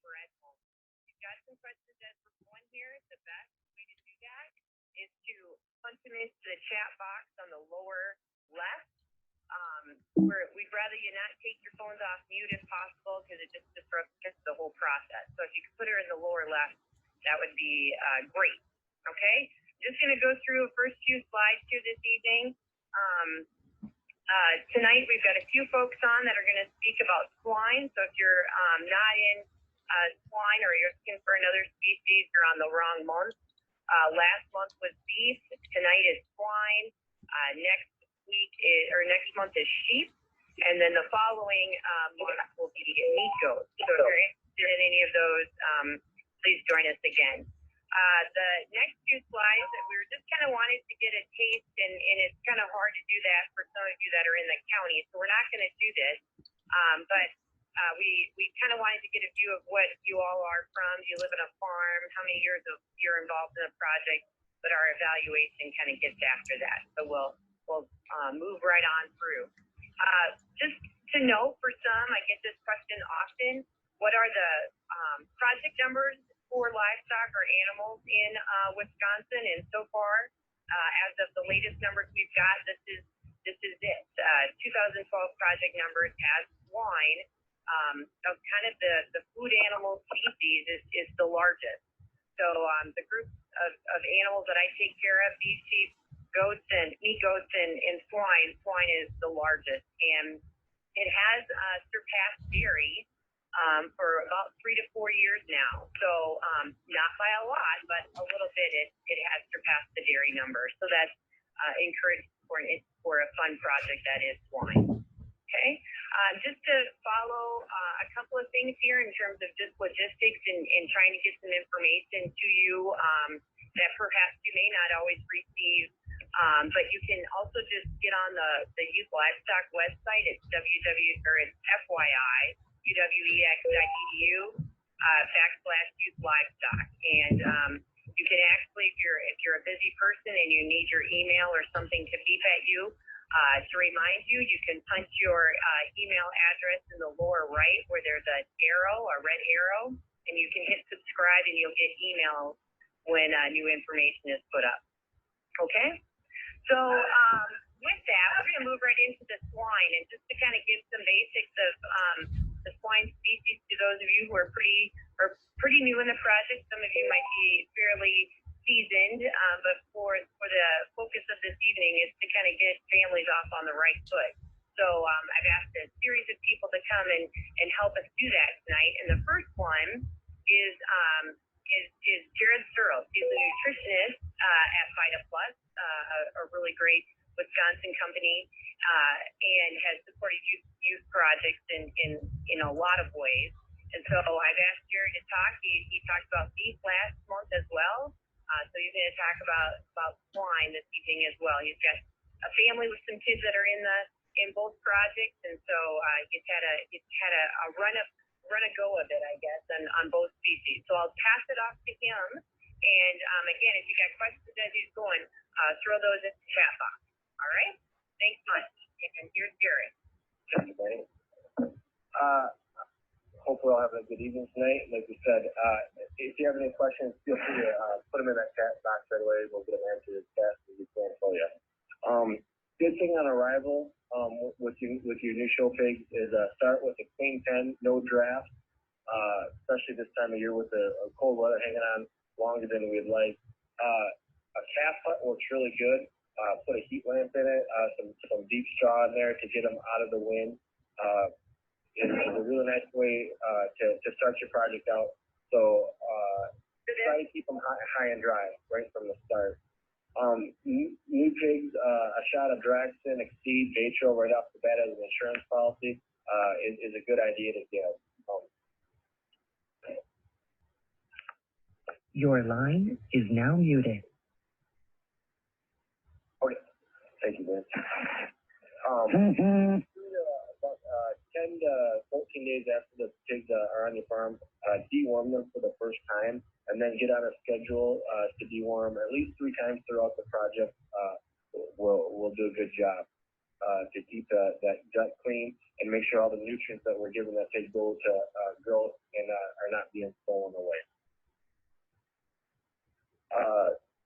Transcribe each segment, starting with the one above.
bred home. You've got some questions as we're going here. The best way to do that is to punch them into the chat box on the lower left. We'd rather you not take your phones off mute if possible because it just disrupts the whole process. So if you could put her in the lower left, that would be great. Okay? Just going to go through the first few slides here this evening. Tonight we've got a few folks on that are going to speak about swine. So if you're not in swine or you're looking for another species, you're on the wrong month. Last month was beef. Tonight is swine. Next month is sheep, and then the following month will be meat goats. So if you're interested in any of those, please join us again. The next few slides that we were just kind of wanted to get a taste, and it's kind of hard to do that for some of you that are in the county, so we're not going to do this, but we kind of wanted to get a view of what you all are from. Do you live on a farm? How many years you're involved in a project? But our evaluation kind of gets after that, so we'll move right on through. Just to know, for some, I get this question often, what are the project numbers for livestock or animals in Wisconsin? And so far, as of the latest numbers we've got, this is it. 2012 project numbers as swine, of kind of the food animal species is the largest. So the group of animals that I take care of, beef, sheep, goats, and meat goats, and swine is the largest, and it has surpassed dairy for about 3 to 4 years now. So not by a lot, but a little bit it has surpassed the dairy number. So that's encouraging for a fun project that is swine. Okay, just to follow a couple of things here in terms of just logistics and trying to get some information to you that perhaps you may not always receive. But you can also just get on the Youth Livestock website. It's uwex.edu /Youth Livestock. And you can actually, if you're a busy person and you need your email or something to beep at you, to remind you, you can punch your email address in the lower right where there's a red arrow, and you can hit subscribe and you'll get emails when new information is put up. Okay? So with that, we're going to move right into the swine, and just to kind of give some basics of the swine species to those of you who are pretty new in the project. Some of you might be fairly seasoned, but for the focus of this evening is to kind of get families off on the right foot. So I've asked a series of people to come and help us do that tonight, and the first one is Jared Searls. He's a nutritionist at VitaPlus, a really great Wisconsin company, and has supported youth projects in a lot of ways. And so I've asked Jared to talk. He talked about beef last month as well. So he's going to talk about swine this evening as well. He's got a family with some kids that are in both projects, and so he's had a run a go of it, I guess, on both species. So I'll pass it off to him. And again, if you got questions as he's going, throw those in the chat box. All right? Thanks much. And here's Jared. Thank you, Benny. Hopefully I'll have a good evening tonight. Like we said, if you have any questions, feel free to put them in that chat box right away. We'll get them answered as fast as we can for you. Good thing on arrival with your new show pigs is start with a clean pen, no draft, especially this time of year with the cold weather hanging on longer than we'd like. A calf hut works really good. Put a heat lamp in it, some deep straw in there to get them out of the wind. It's a really nice way to start your project out. So try to keep them high and dry right from the start. New pigs, a shot of Draxxin, Exceed, Baytro right off the bat as an insurance policy is a good idea to give. Your line is now muted. Okay. Thank you, Vince. About 10 to 14 days after the pigs are on your farm, deworm them for the first time, and then get on a schedule to deworm at least 3 times throughout the project. We'll do a good job to keep that gut clean and make sure all the nutrients that we're giving that pig go to growth and are not being stolen away.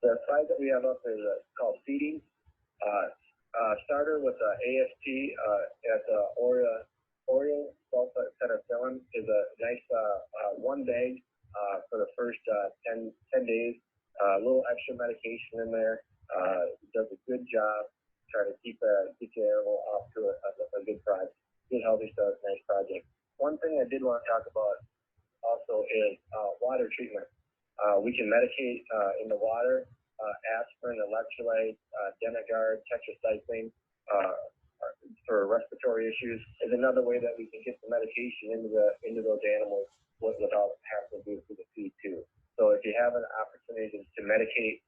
The slide that we have up is called feeding. Starter with AST at Oreo sulfitetracycline is a nice one bag for the first 10 days. A little extra medication in there. Does a good job. Try to get your animal off to a good project. Good healthy start, nice project. One thing I did want to talk about also is water treatment. We can medicate in the water. Aspirin, electrolytes, Denagard, tetracycline for respiratory issues is another way that we can get the medication into those animals without having to do it through the feed too. So if you have an opportunity to medicate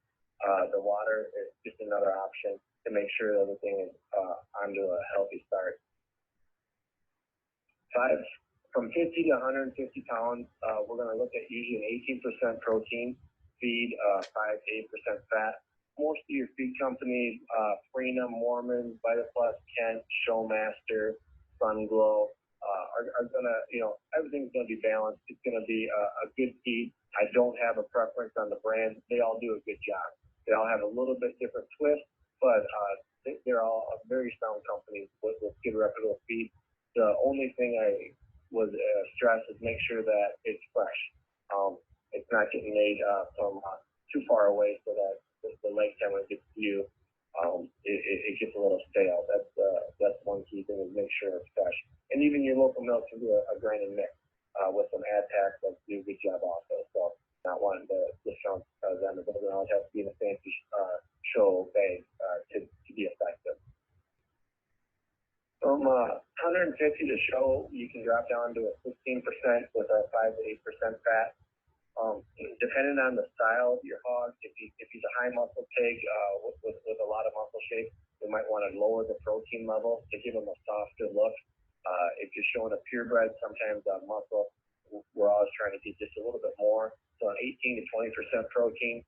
the water, it's just another option to make sure that everything is onto a healthy start. From 50 to 150 pounds, we're going to look at usually an 18% protein feed, 5 to 8% fat. Most of your feed companies, Freedom, Mormon, VitaPlus, Kent, Showmaster, Sunglow, are going to, everything's going to be balanced. It's going to be a good feed. I don't have a preference on the brand. They all do a good job. They all have a little bit different twist, but they're all very sound companies with good reputable feed. The only thing I would stress is make sure that it's fresh. It's not getting made from too far away so that the lifetime when it gets to you, it gets a little stale. That's one key thing is make sure it's fresh. And even your local milk can do a grinding mix with some ad packs that do a good job also. So not wanting to discount them. It doesn't always have to be in a fancy show bag to be effective. From 150 to show, you can drop down to a 15% with a 5 to 8% fat. Depending on the style of your hog, if he's a high muscle pig with a lot of muscle shape, we might want to lower the protein level to give him a softer look. If you're showing a purebred, sometimes muscle, we're always trying to get just a little bit more. So an 18 to 20% protein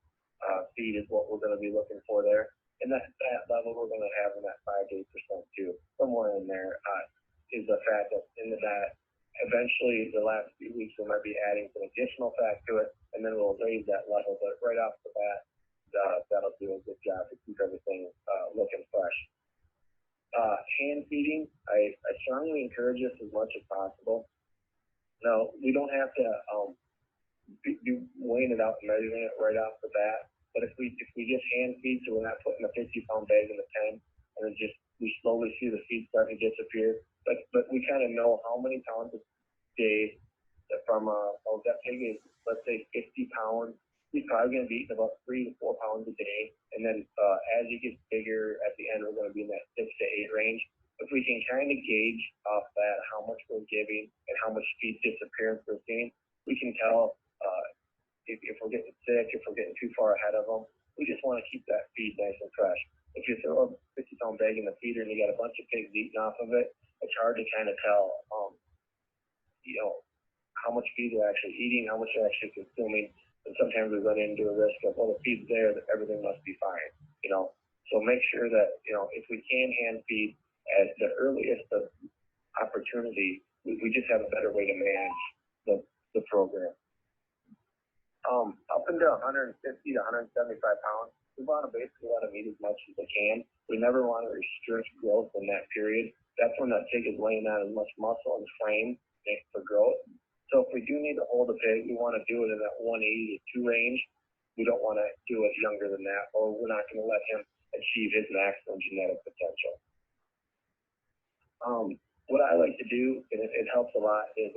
feed is what we're going to be looking for there. And that fat level we're going to have in that 5 to 8% too. Somewhere in there is the fat that's in the diet. Eventually, the last few weeks, we might be adding some additional fat to it, and then we'll raise that level. But right off the bat, that'll do a good job to keep everything looking fresh. Hand feeding, I strongly encourage this as much as possible. Now, we don't have to be weighing it out and measuring it right off the bat, but if we just hand feed, so we're not putting a 50-pound bag in the pen, and we slowly see the feed starting to disappear. But we kind of know how many pounds a day from that pig is, let's say 50 pounds. He's probably going to be eating about 3 to 4 pounds a day. And then as he gets bigger, at the end, we're going to be in that 6 to 8 range. If we can kind of gauge off that how much we're giving and how much feed disappearance we're seeing, we can tell if we're getting sick, if we're getting too far ahead of them. We just want to keep that feed nice and fresh. If you throw a 50-pound bag in the feeder and you got a bunch of pigs eating off of it, it's hard to kind of tell, how much feed they're actually eating, how much they're actually consuming. And sometimes we run into a risk of, well, the feed's there, that everything must be fine, So make sure that, if we can hand feed at the earliest of opportunity, we just have a better way to manage the program. Up into 150 to 175 pounds, we want to basically let them eat as much as they can. We never want to restrict growth in that period. That's when that pig is laying on as much muscle and frame for growth. So if we do need to hold a pig, we want to do it in that 180 to 2 range. We don't want to do it younger than that, or we're not going to let him achieve his maximum genetic potential. What I like to do, and it helps a lot, is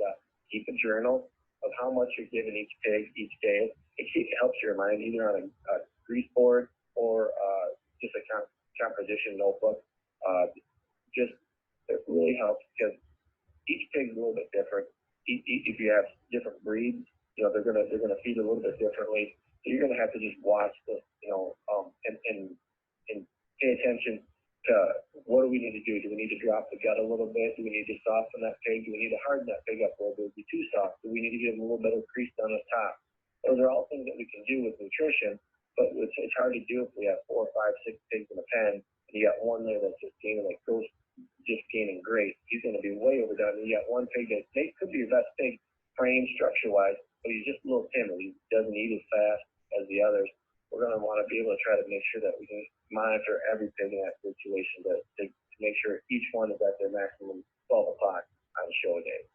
keep a journal of how much you're giving each pig each day. It helps your mind either on a grease board or just a composition notebook. It really helps because each pig's a little bit different. If you have different breeds, they're gonna feed a little bit differently. So you're gonna have to just watch this, and pay attention to what do we need to do? Do we need to drop the gut a little bit? Do we need to soften that pig? Do we need to harden that pig up a little bit? Is it too soft? Do we need to give them a little bit of crease down the top? Those are all things that we can do with nutrition, but it's hard to do if we have 4, 5, 6 pigs in a pen, and you got one there that's just gaining like gross just gaining great, he's going to be way overdone. And you got one pig that could be your best pig frame structure-wise, but he's just a little timid. He doesn't eat as fast as the others. We're going to want to be able to try to make sure that we can monitor every pig in that situation to make sure each one is at their maximum 12 o'clock on show day.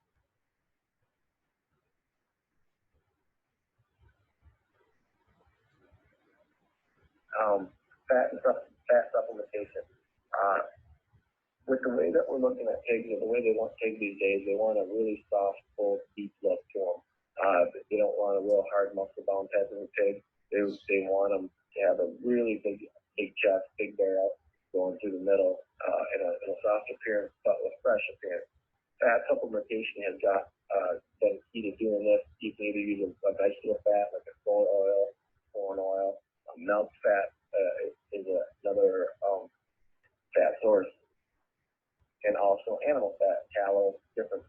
Fat supplementation. With the way that we're looking at pigs, or the way they want pigs these days, they want a really soft, full, deep look to them. They don't want a real hard, muscle-bound type of a pig. They want them to have a really big chest, big barrel going through the middle, and a soft appearance, but with fresh appearance. Fat supplementation has been key to doing this. You can either use a vegetable fat, like a soy oil, corn oil. Milk fat is another fat source. And also animal fat, tallow, different.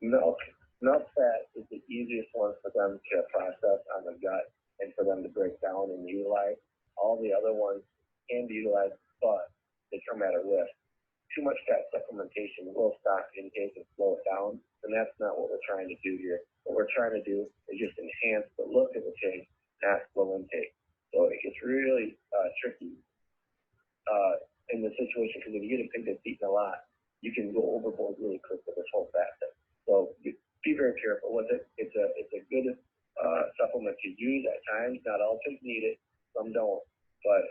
Milk fat is the easiest one for them to process on the gut and for them to break down and utilize. All the other ones can be utilized, but they come at a risk. Too much fat supplementation will stop intake and slow it down, and that's not what we're trying to do here. What we're trying to do is just enhance the look of the pig, not slow intake. So it gets really tricky in the situation, because if you get a pig that's eating a lot, you can go overboard really quick with this whole fat thing. So be very careful with it. It's a good supplement to use at times. Not all pigs need it, some don't, but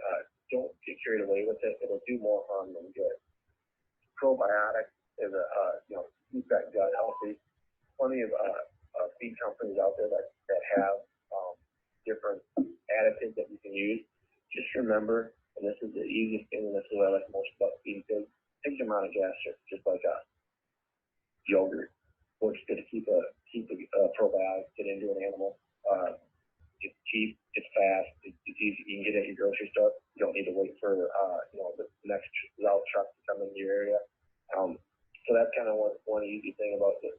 don't get carried away with it. It'll do more harm than good. Probiotics is keep that gut healthy. Plenty of feed companies out there that have different additives that you can use. Just remember, and this is the easiest thing, and this is what I like most about feeding pigs, pigs are monogastric, just like us. Yogurt works good to keep a probiotic get into an animal. It's cheap, it's fast, it's easy. You can get it at your grocery store. You don't need to wait for the next route truck to come into your area. So that's kind of one easy thing about this,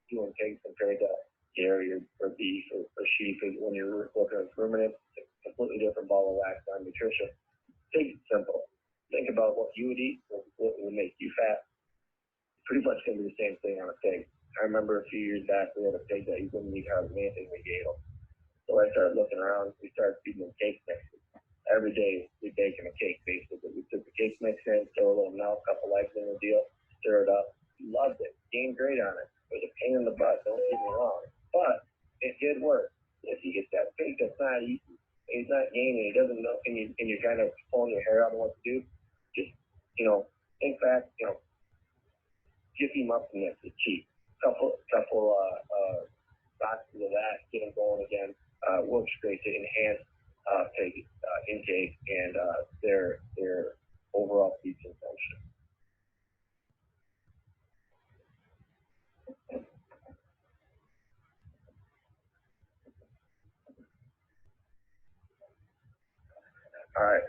doing pigs compared to dairy or beef or sheep. Is when you're looking at ruminants, it's a completely different ball of wax on nutrition. Pigs, simple. Think about what you would eat, what would make you fat. Pretty much going to be the same thing on a pig. I remember a few years back, we had a pig that he wouldn't eat hardly anything we gave him. So I started looking around. We started feeding him cake mixes. Every day we bake him a cake, basically. We took the cake mix in, throw a little milk, a couple eggs in the deal, stir it up. He loved it. Gained great on it. It was a pain in the butt, don't get me wrong. But it did work. If you get that pig that's not eating, he's not gaining, he doesn't know, and you're kind of pulling your hair out on what to do, just, think back, give him up and it's cheap. Couple boxes of that, get him going again, works great to enhance pig intake and their overall feed consumption. All right,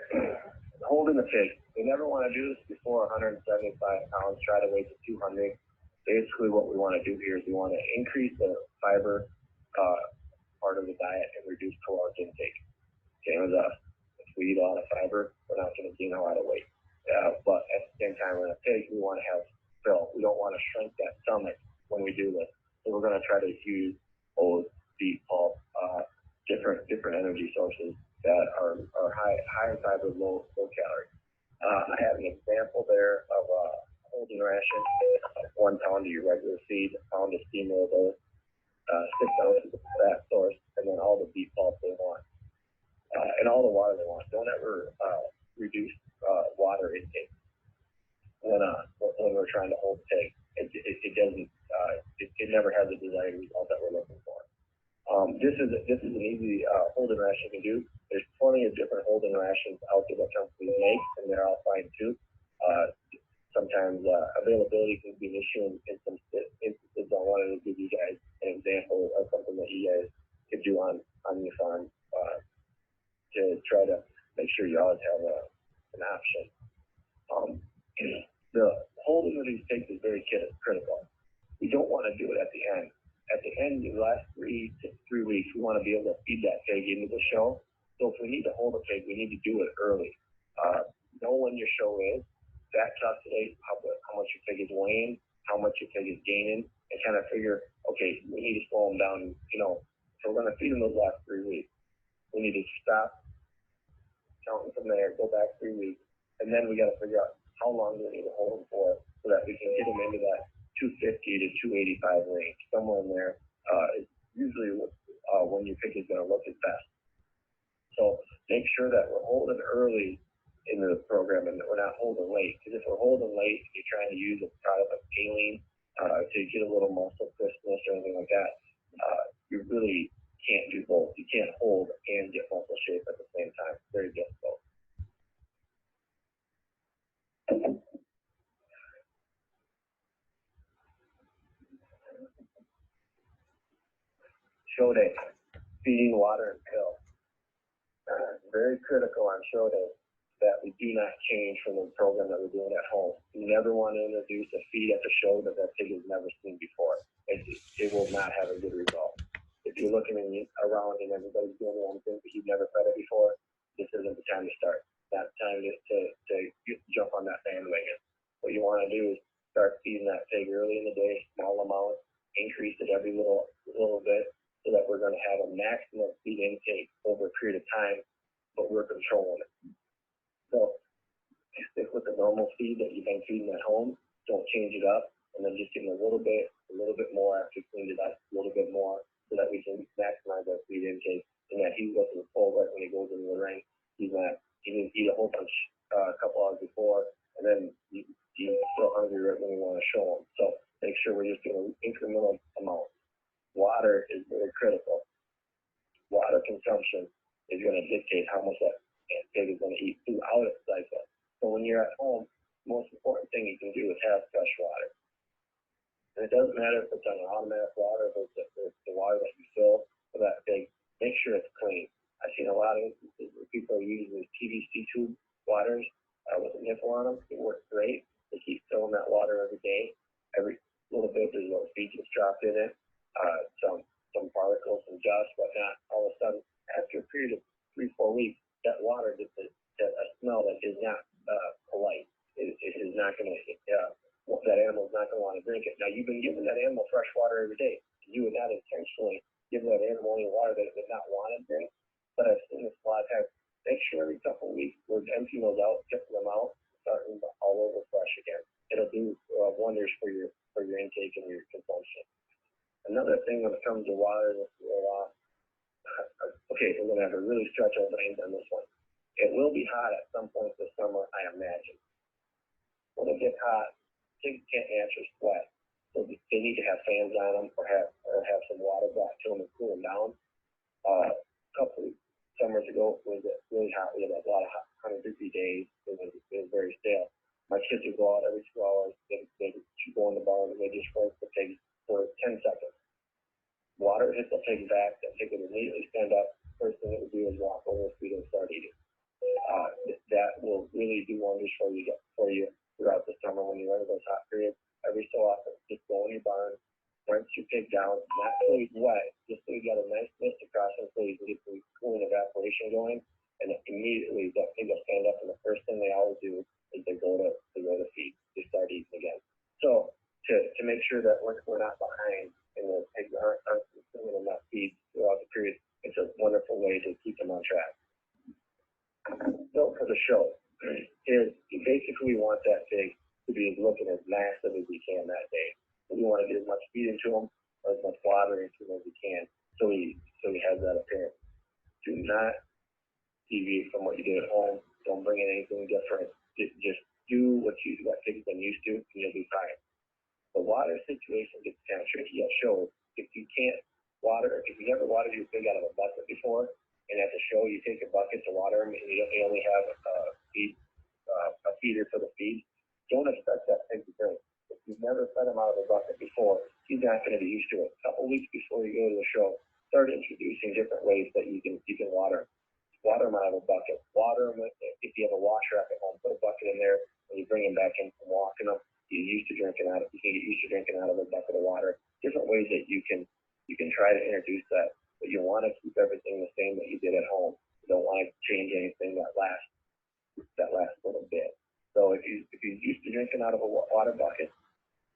holding the pig. We never want to do this before 175 pounds. Try to wait to 200. Basically, what we want to do here is we want to increase the fiber part of the diet and reduce caloric intake. Same as us. If we eat a lot of fiber, we're not going to gain a lot of weight. But at the same time, in a pig, we want to have fill. We don't want to shrink that stomach when we do this. So we're going to try to use oats, beef pulp, different energy sources that are high in fiber, low calorie. I have an example there of a holding ration, 1 pound of your regular feed, a pound of steam oil, 6 ounces of fat source, and then all the beef pulp they want, and all the water they want. Don't ever reduce water intake when we're trying to hold pig. It doesn't. It never has the desired result that we're looking for. This is an easy holding ration you can do. There's plenty of different holding rations out there that companies make, and they're all fine too. Sometimes availability can be an issue in some instances. I wanted to give you guys an example of something that you guys could do on your farm to try to make sure you always have an option. The holding of these pigs is very critical. We don't want to do it at the end. At the end of the last 3 weeks, we want to be able to feed that pig into the show. So if we need to hold a pig, we need to do it early. Know when your show is, fat calculate how much your pig is weighing, how much your pig is gaining, and kind of figure, okay, we need to slow them down. So we're going to feed them those last 3 weeks. We need to stop counting from there, go back 3 weeks, and then we got to figure out how long do we need to hold them for so that we can get them into that 250 to 285 range. Somewhere in there is usually when your pig is going to look its best. So make sure that we're holding early in the program and that we're not holding late. Because if we're holding late, you're trying to use a product like saline to get a little muscle crispness or anything like that. You really can't do both. You can't hold and get muscle shape at the same time. It's very difficult. Show day, feeding, water, and pill. Very critical on show day that we do not change from the program that we're doing at home. You never want to introduce a feed at the show that pig has never seen before. It will not have a good result. If you're looking around and everybody's doing their own thing, but you've never fed it before, this isn't the time to start. It's not the time to jump on that bandwagon. What you want to do is start feeding that pig early in the day, small amounts, increase it every little bit, so that we're going to have a maximum feed intake over a period of time, but we're controlling it. So stick with the normal feed that you've been feeding at home. Don't change it up, and then just give them a little bit more after you cleaned it up, a little bit more, so that we can maximize our feed intake, and that he's looking full right when he goes into the ring. He didn't eat a whole bunch a couple hours before, and then he's still hungry right when we want to show him. So make sure we're just doing incremental amounts. Water is very critical. Water consumption is going to dictate how much that pig is going to eat throughout its cycle. So when you're at home, the most important thing you can do is have fresh water. And it doesn't matter if it's on an automatic water, if it's the water that you fill for that pig, make sure it's clean. I've seen a lot of instances where people are using these PVC tube waters with a nipple on them. It works great. They keep filling that water every day. Every little bit, there's a little feed gets dropped in it. Some particles, some dust, whatnot. All of a sudden, after a period of 3-4 weeks, that water gets a smell that is not polite. It is not going to. That animal is not going to want to drink it. Now, you've been giving that animal fresh water every day. You would not intentionally give that animal any water that it would not want to drink. But I've seen this a lot of times. Make sure every couple of weeks we're emptying those out, tipping them out, starting all over fresh again. It'll do wonders for your intake and your consumption. Another thing when it comes to water, okay, we're going to have to really stretch our brains on this one. It will be hot at some point this summer, I imagine. When it gets hot, pigs can't naturally sweat. So they need to have fans on them or have some water brought to them and cool them down. A couple of summers ago, it was really hot. We had a lot of 150 days. It was very stale. My kids would go out every 2 hours. They'd go in the barn and they just rinse the pigs for 10 seconds. Water hits the pig's back, the pig would immediately stand up. First thing it would do is walk over his feet and start eating. That will really do wonders for you throughout the summer when you're under those hot periods. Every so often, just go in your barn, rinse your pig down, not so he's wet, just so you got a nice mist across him so you can get some cooling evaporation going. And immediately that pig will stand up, and the first thing they always do is they go to feed. They start eating again. So to make sure that we're not behind and the pigs aren't consuming enough feed throughout the period, it's a wonderful way to keep them on track. So for the show, is basically we want that pig to be looking as massive as we can that day. So we want to get as much feed into him or as much water into him as we can, so he has that appearance. Do not deviate from what you did at home. Don't bring in anything different. Just do what pig's been used to, and you'll be fine. The water situation gets kind of tricky at shows. If you never watered your pig out of a bucket before, and at the show you take a bucket to water him, and you only have a feeder for the feed, don't expect that pig to drink. If you've never fed him out of a bucket before, he's not going to be used to it. A couple weeks before you go to the show, start introducing different ways that you can water him. Water him out of a bucket. Water him if you have a wash rack at home. Put a bucket in there when you bring him back in from walking him. You can get used to drinking out of a bucket of water. Different ways that you can try to introduce that, but you want to keep everything the same that you did at home. You don't want to change anything that lasts little bit. So if you out of a water bucket,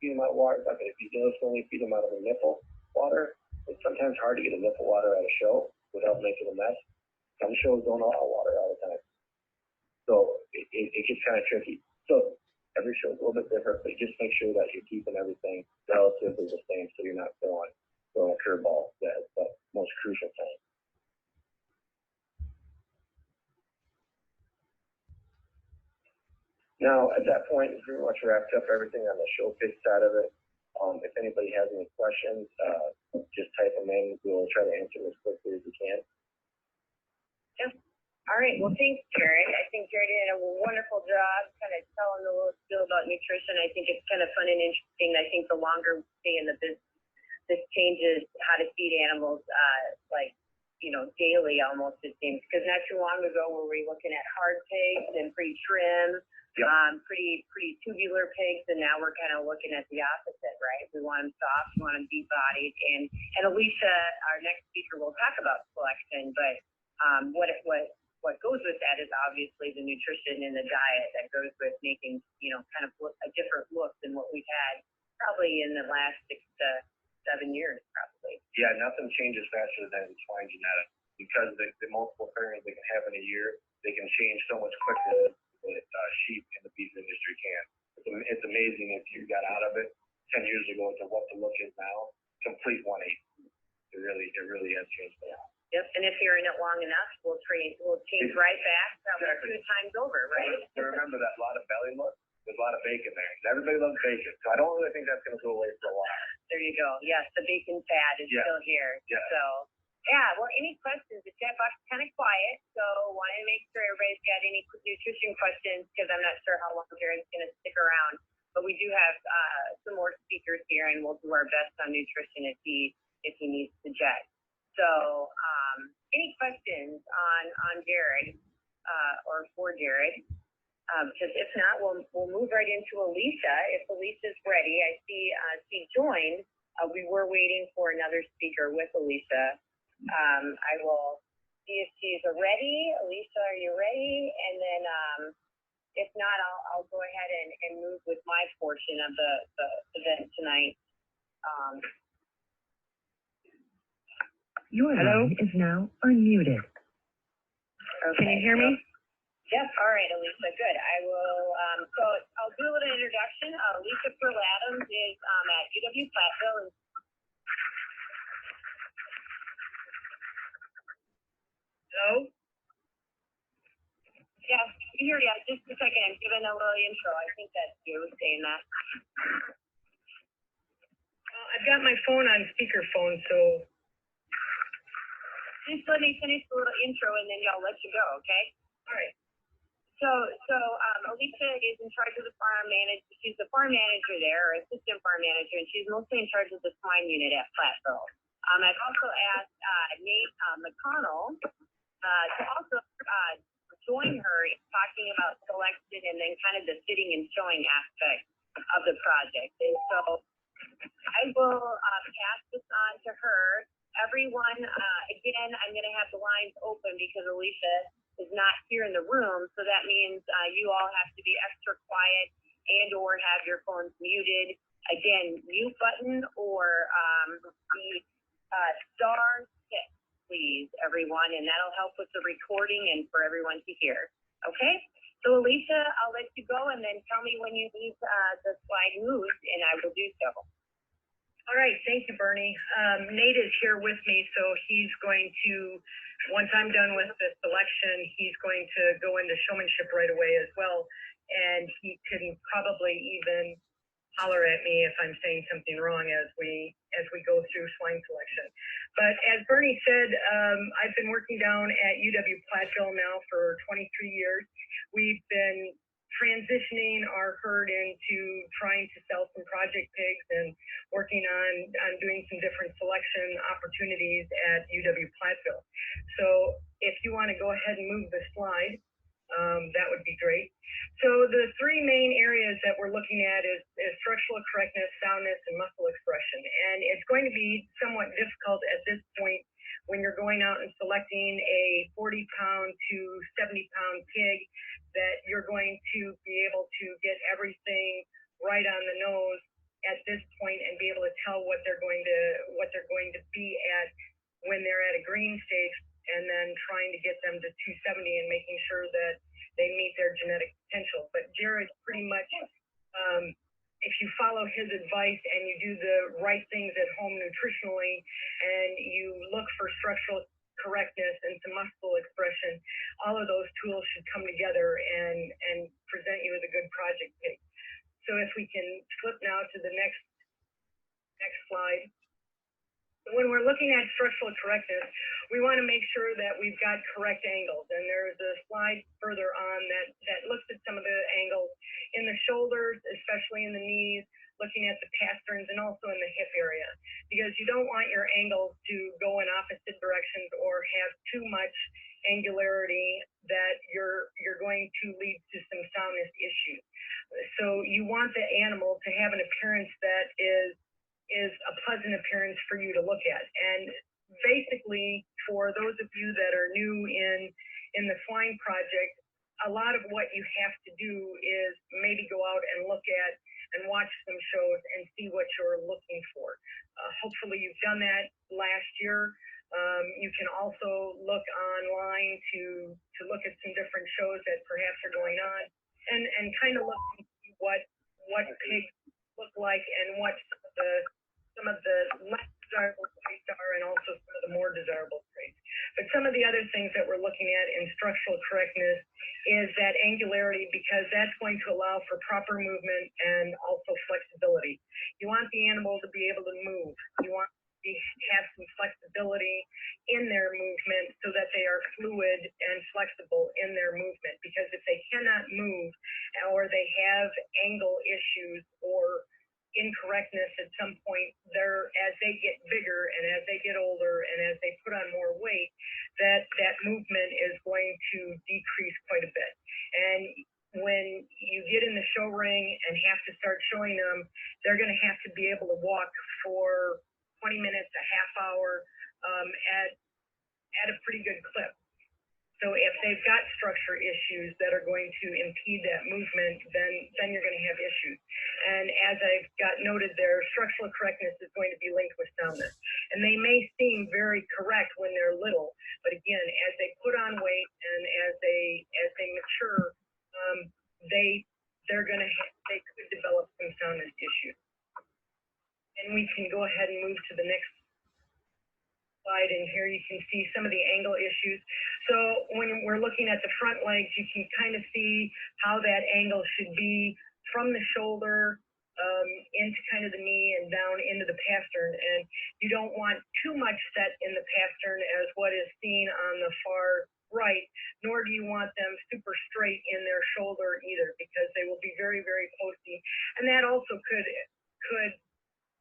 feed them out of a water bucket. If you just only feed them out of a nipple water, it's sometimes hard to get a nipple water at a show without making a mess. Some shows don't allow water all the time. So it gets kind of tricky. So every show is a little bit different, but just make sure that you're keeping everything relatively the same so you're not throwing a curveball. That's the most crucial thing. Now, at that point, we pretty much wrapped up everything on the show pig side of it. If anybody has any questions, just type them in. We'll try to answer them as quickly as we can. Yeah. All right. Well, thanks, Jared. I think Jared did a wonderful job kind of telling the little spiel about nutrition. I think it's kind of fun and interesting. I think the longer we stay in the business, this changes how to feed animals, daily almost, it seems. Because not too long ago, we were looking at hard pigs and pretty trim. Yep. Pretty tubular pigs, and now we're kind of looking at the opposite, right? We want them soft, we want them deep-bodied, and Alicia, our next speaker, will talk about selection, but what goes with that is obviously the nutrition and the diet that goes with making, kind of a different look than what we've had probably in the last 6 to 7 years, probably. Yeah, nothing changes faster than swine genetics because the multiple pairings they can have in a year, they can change so much quicker than sheep in the beef industry can. It's amazing if you got out of it 10 years ago to what the look is now. Complete 180. It really has changed a lot. Yep, and if you're in it long enough, we'll change right back probably 2 times over, right? Remember that lot of belly look? There's a lot of bacon there. Everybody loves bacon, so I don't really think that's going to go away for a while. There you go. Yes, the bacon fat is still here. Yeah. So. Yeah, well, any questions? The chat box is kind of quiet, so wanted to make sure everybody's got any nutrition questions because I'm not sure how long Jared's going to stick around. But we do have some more speakers here, and we'll do our best on nutrition if he needs to jet. So, any questions on Jared or for Jared? Because if not, we'll move right into Alicia. If Alicia's ready, I see she joined. We were waiting for another speaker with Alicia. I will see if she's ready. Alicia, are you ready? And then if not, I'll go ahead and move with my portion of the event tonight. Your line is now unmuted. Okay. Can you hear me? Yes. All right, Alicia. Good. I will. So I'll do a little introduction. Alicia Prill-Adams is at UW Platteville. Hello? Yeah, here, yeah, just a second. I'm giving a little intro. I think that's you saying that. I've got my phone on speakerphone, so. Just let me finish the little intro and then I'll let you go, okay? All right. So Alicia is in charge of the farm manager. She's the farm manager there, or assistant farm manager, and she's mostly in charge of the swine unit at Platteville. I've also asked Nate McConnell to also join her in talking about selection and then kind of the fitting and showing aspect of the project. And so I will pass this on to her. Everyone, again, I'm going to have the lines open because Alicia is not here in the room. So that means you all have to be extra quiet and or have your phones muted. Again, mute button or the star 6. Please, everyone, and that'll help with the recording and for everyone to hear. Okay? So, Alicia, I'll let you go, and then tell me when you need the slide moved, and I will do so. All right. Thank you, Bernie. Nate is here with me, so he's going to, once I'm done with the selection, he's going to go into showmanship right away as well, and he can probably even holler at me if I'm saying something wrong as we go through swine selection. But as Bernie said, I've been working down at UW Platteville now for 23 years. We've been transitioning our herd into trying to sell some project pigs and working on doing some different selection opportunities at UW Platteville. So if you want to go ahead and move the slide, that would be great. So the 3 main areas that we're looking at is structural correctness, soundness, and muscle expression. And it's going to be somewhat difficult at this point when you're going out and selecting a 40-pound to 70-pound pig that you're going to be able to get everything line and be able to tell what they're going to be at when they're at a green stage, and then trying to get them to 270 and making sure that they meet their genetic potential. But Jared pretty much, if you follow his advice and you do the right things at home nutritionally, and you look for structural correctness and some muscle expression, all of those tools should come together and present you with a good project pig. So if we can flip now to the next slide. When we're looking at structural correctness, we want to make sure that we've got correct angles. And there's a slide further on that looks at some of the angles in the shoulders, especially in the knees, looking at the pasterns and also in the hip area, because you don't want your angles to go in opposite directions or have too much angularity that you're going to lead to some soundness issues. So you want the animal to have an appearance that is a pleasant appearance for you to look at. And basically, for those of you that are new in the swine project, a lot of what you have to do is maybe go out and look at and watch some shows and see what you're looking for. Hopefully you've done that last year. You can also look online to look at some different shows that perhaps are going on and kind of look and see what pigs look like and what some of the less desirable traits are, and also some of the more desirable traits. But some of the other things that we're looking at in structural correctness is that angularity, because that's going to allow for proper movement and also flexibility. You want the animal to be able to move. You want to have some flexibility in their movement so that they are fluid and flexible in their movement, because if they cannot move or they have angle issues or incorrectness at some point, as they get bigger and as they get older and as they put on more weight, that movement is going to decrease quite a bit. And when you get in the show ring and have to start showing them, they're going to have to be able to walk for 20 minutes, a half hour, at a pretty good clip. So if they've got structure issues that are going to impede that movement, then you're going to have issues. And as I've got noted there, structural correctness is going to be linked with soundness. And they may seem very correct when they're little, but again, as they put on weight and as they mature, they could develop some soundness issues. And we can go ahead and move to the next slide, and here you can see some of the angle issues. So when we're looking at the front legs, you can kind of see how that angle should be from the shoulder into kind of the knee and down into the pastern. And you don't want too much set in the pastern as what is seen on the far right, nor do you want them super straight in their shoulder either, because they will be very, very posty. And that also could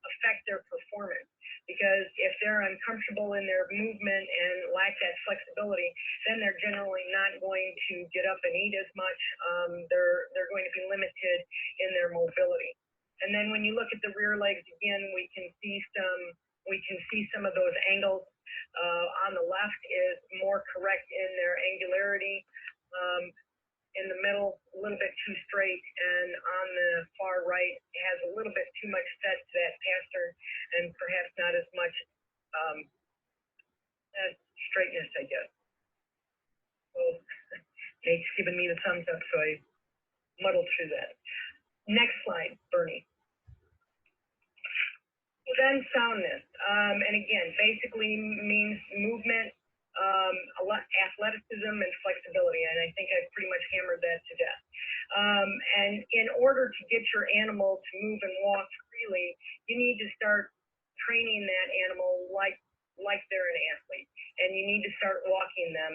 affect their performance, because if they're uncomfortable in their movement and lack that flexibility, then they're generally not going to get up and eat as much. They're going to be limited in their mobility. And then when you look at the rear legs again, we can see some of those angles. On the left is more correct in their angularity. In the middle, a little bit too straight, and on the far right has a little bit too much set to that pastern and perhaps not as much straightness, I guess. So Nate's giving me the thumbs up, so I muddled through that. Next slide, Bernie. So then soundness, and again, basically means movement, athleticism, and flexibility, and I think I've pretty much hammered that to death. And in order to get your animal to move and walk freely, you need to start training that animal like they're an athlete, and you need to start walking them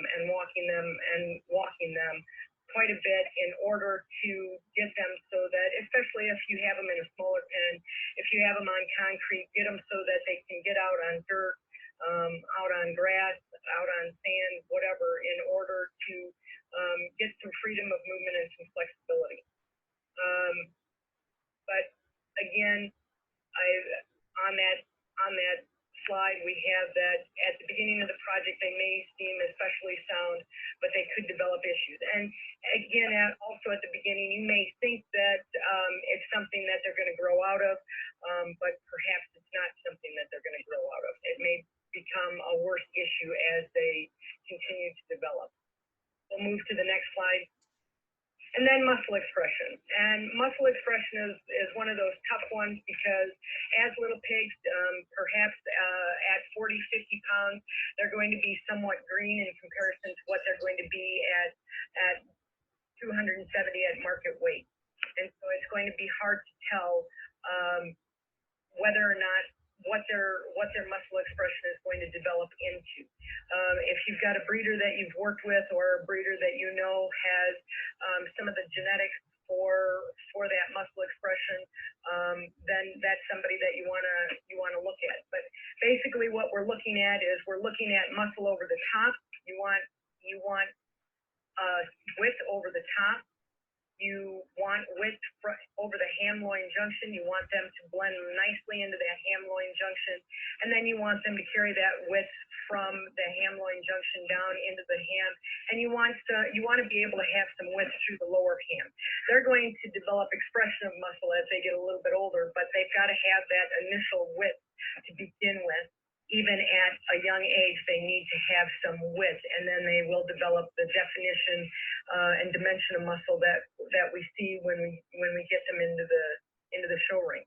quite a bit in order to get them so that, especially if you have them in a smaller pen, if you have them on concrete, get them so that they can get out on dirt, out on grass, out on sand, whatever, in order to get some freedom of movement and some flexibility. But again, on that slide, we have that at the beginning of the project, they may seem especially sound, but they could develop issues. And again, also at the beginning, you may think that it's something that they're going to grow out of, but perhaps it's not something that they're going to grow out of. It may become a worse issue as they continue to develop. We'll move to the next slide. And then muscle expression. And muscle expression is one of those tough ones because as little pigs, perhaps at 40, 50 pounds, they're going to be somewhat green in comparison to what they're going to be at 270 at market weight. And so it's going to be hard to tell whether or not what their muscle expression is going to develop into. If you've got a breeder that you've worked with or a breeder that you know has some of the genetics for that muscle expression, then that's somebody that you want to look at. But basically, what we're looking at is we're looking at muscle over the top. You want width over the top. You want width over the ham-loin junction. You want them to blend nicely into that ham-loin junction. And then you want them to carry that width from the ham-loin junction down into the ham. And you want to be able to have some width through the lower ham. They're going to develop expression of muscle as they get a little bit older, but they've got to have that initial width to begin with. Even at a young age, they need to have some width, and then they will develop the definition and dimension of muscle that we see when we get them into the show ring.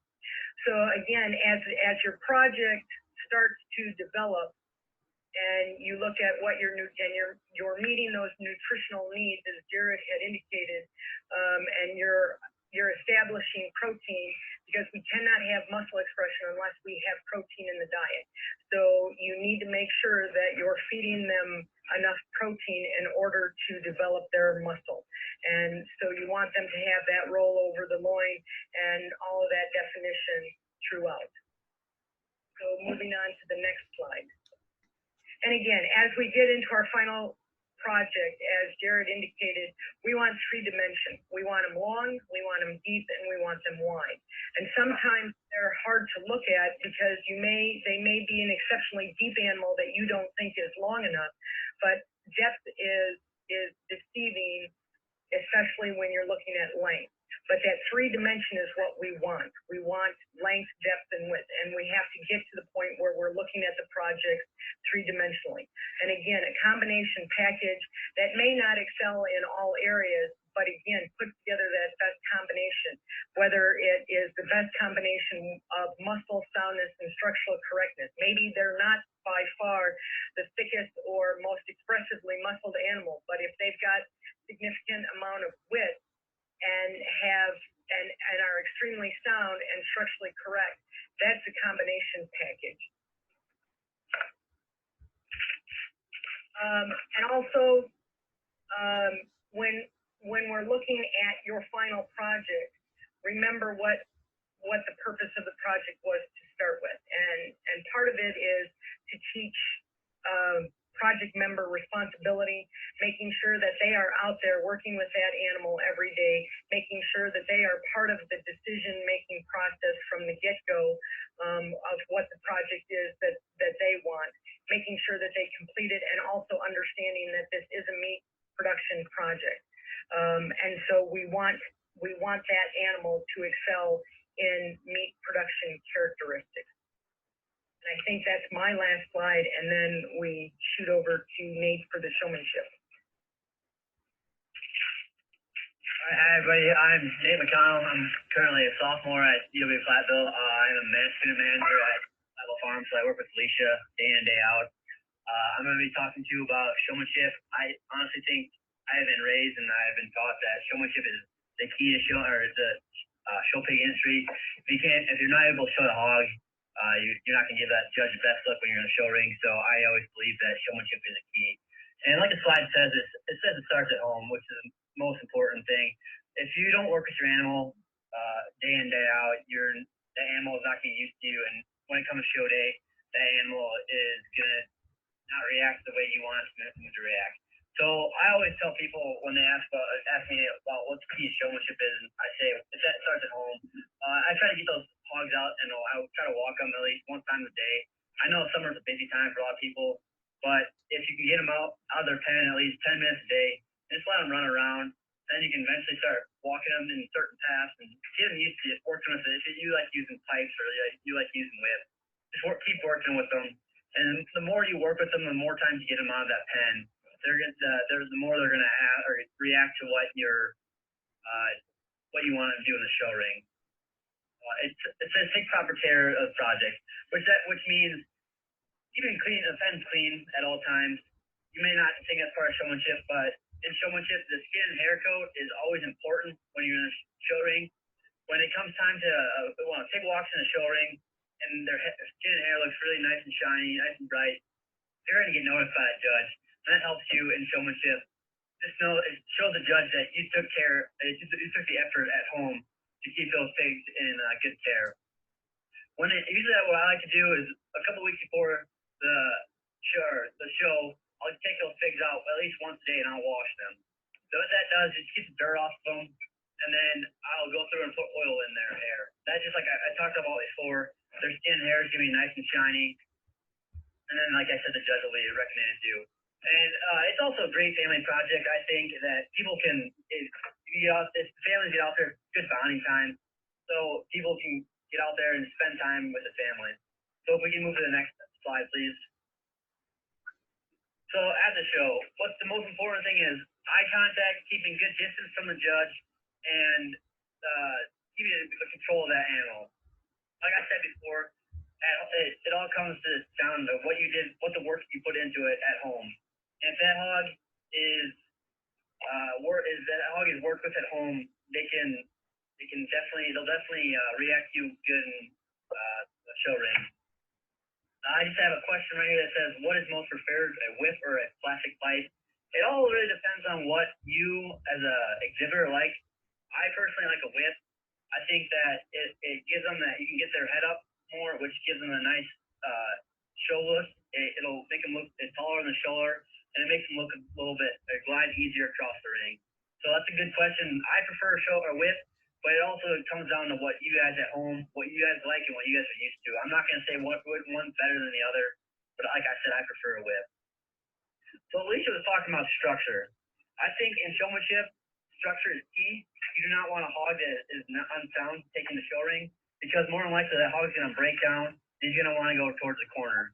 So again, as your project starts to develop, and you look at what you're meeting those nutritional needs, as Jared had indicated, and you're establishing protein, because we cannot have muscle expression unless we have protein in the diet. So you need to make sure that you're feeding them enough protein in order to develop their muscle. And so you want them to have that roll over the loin and all of that definition throughout. So moving on to the next slide. And again, as we get into our final project, as Jared indicated, we want 3 dimension. We want them long, we want them deep, and we want them wide. And sometimes they're hard to look at because they may be an exceptionally deep animal that you don't think is long enough, but depth is deceiving, especially when you're looking at length. But that 3 dimension is what we want. We want length, depth, and width. And we have to get to the point where we're looking at the project 3-dimensionally. And again, a combination package that may not excel in all areas, but again, put together that best combination, whether it is the best combination of muscle soundness and structural correctness. Maybe they're not by far the thickest or most expressively muscled animal, but if they've got significant amount of width, and are extremely sound and structurally correct, that's a combination package. And also, when we're looking at your final project, remember what the purpose of the project was to start with, and part of it is to teach project member responsibility, making sure that they are out there working with that animal every day, making sure that they are part of the decision-making process from the get-go of what the project is that they want, making sure that they complete it, and also understanding that this is a meat production project. And so we want that animal to excel in meat production characteristics. I think that's my last slide, and then we shoot over to Nate for the showmanship. Hi, everybody. I'm Nate McConnell. I'm currently a sophomore at UW Platteville. I'm a student manager at Platteville Farm, so I work with Alicia day in and day out. I'm going to be talking to you about showmanship. I honestly think I have been raised and I've been taught that showmanship is the key to show pig industry. If you're not able to show the hog, you're not going to give that judge the best look when you're in the show ring. So I always believe that showmanship is a key. And like the slide says, it says it starts at home, which is the most important thing. If you don't work with your animal day in, day out, the animal is not going to get used to you. And when it comes to show day, the animal is going to not react the way you want it to react. So I always tell people when they ask me about what the key to showmanship is, I say it starts at home. I try to get those hogs out, and I try to walk them at least one time a day. I know summer's a busy time for a lot of people, but if you can get them out of their pen at least 10 minutes a day, and just let them run around, then you can eventually start walking them in certain paths and get them used to it, working with it. If you like using pipes or you like using whip, just keep working with them. And the more you work with them, the more times you get them out of that pen, the more they're gonna react to what you want them to do in the show ring. It says take proper care of the project, which means keeping the fence clean at all times. You may not think that's part of showmanship, but in showmanship, the skin and hair coat is always important when you're in a show ring. When it comes time to take walks in a show ring, and their skin and hair looks really nice and shiny, nice and bright, you're going to get noticed by a judge. And that helps you in showmanship. Just know it shows the judge that you took the effort at home to keep those pigs in good care. Usually what I like to do is a couple weeks before the show, I'll take those pigs out at least once a day and I'll wash them. So what that does is get the dirt off of them, and then I'll go through and put oil in their hair. That's just like I talked about before. Their skin and hair is going to be nice and shiny. And then, like I said, the judge will be recommended to. And it's also a great family project, I think, that people can, if families get out there, good bonding time. So people can get out there and spend time with the family. So if we can move to the next slide, please. So at the show, what's the most important thing is eye contact, keeping good distance from the judge, and keeping the control of that animal. Like I said before, it all comes down to what you did, what the work you put into it at home. And if that hog is worked with at home, they'll definitely react to you good in the show ring. I just have a question right here that says, what is most preferred, a whip or a plastic pipe? It all really depends on what you as a exhibitor like. I personally like a whip. I think that it gives them that you can get their head up more, which gives them a nice show look. It'll make them look taller in the shoulder, and it makes them look a little bit glide easier across the ring. So that's a good question. I prefer a whip, but it also comes down to what you guys at home, what you guys like, and what you guys are used to. I'm not going to say one's better than the other, but like I said, I prefer a whip. So Alicia was talking about structure. I think in showmanship, structure is key. You do not want a hog that is unsound taking the show ring, because more than likely that hog's going to break down. He's going to want to go towards the corner.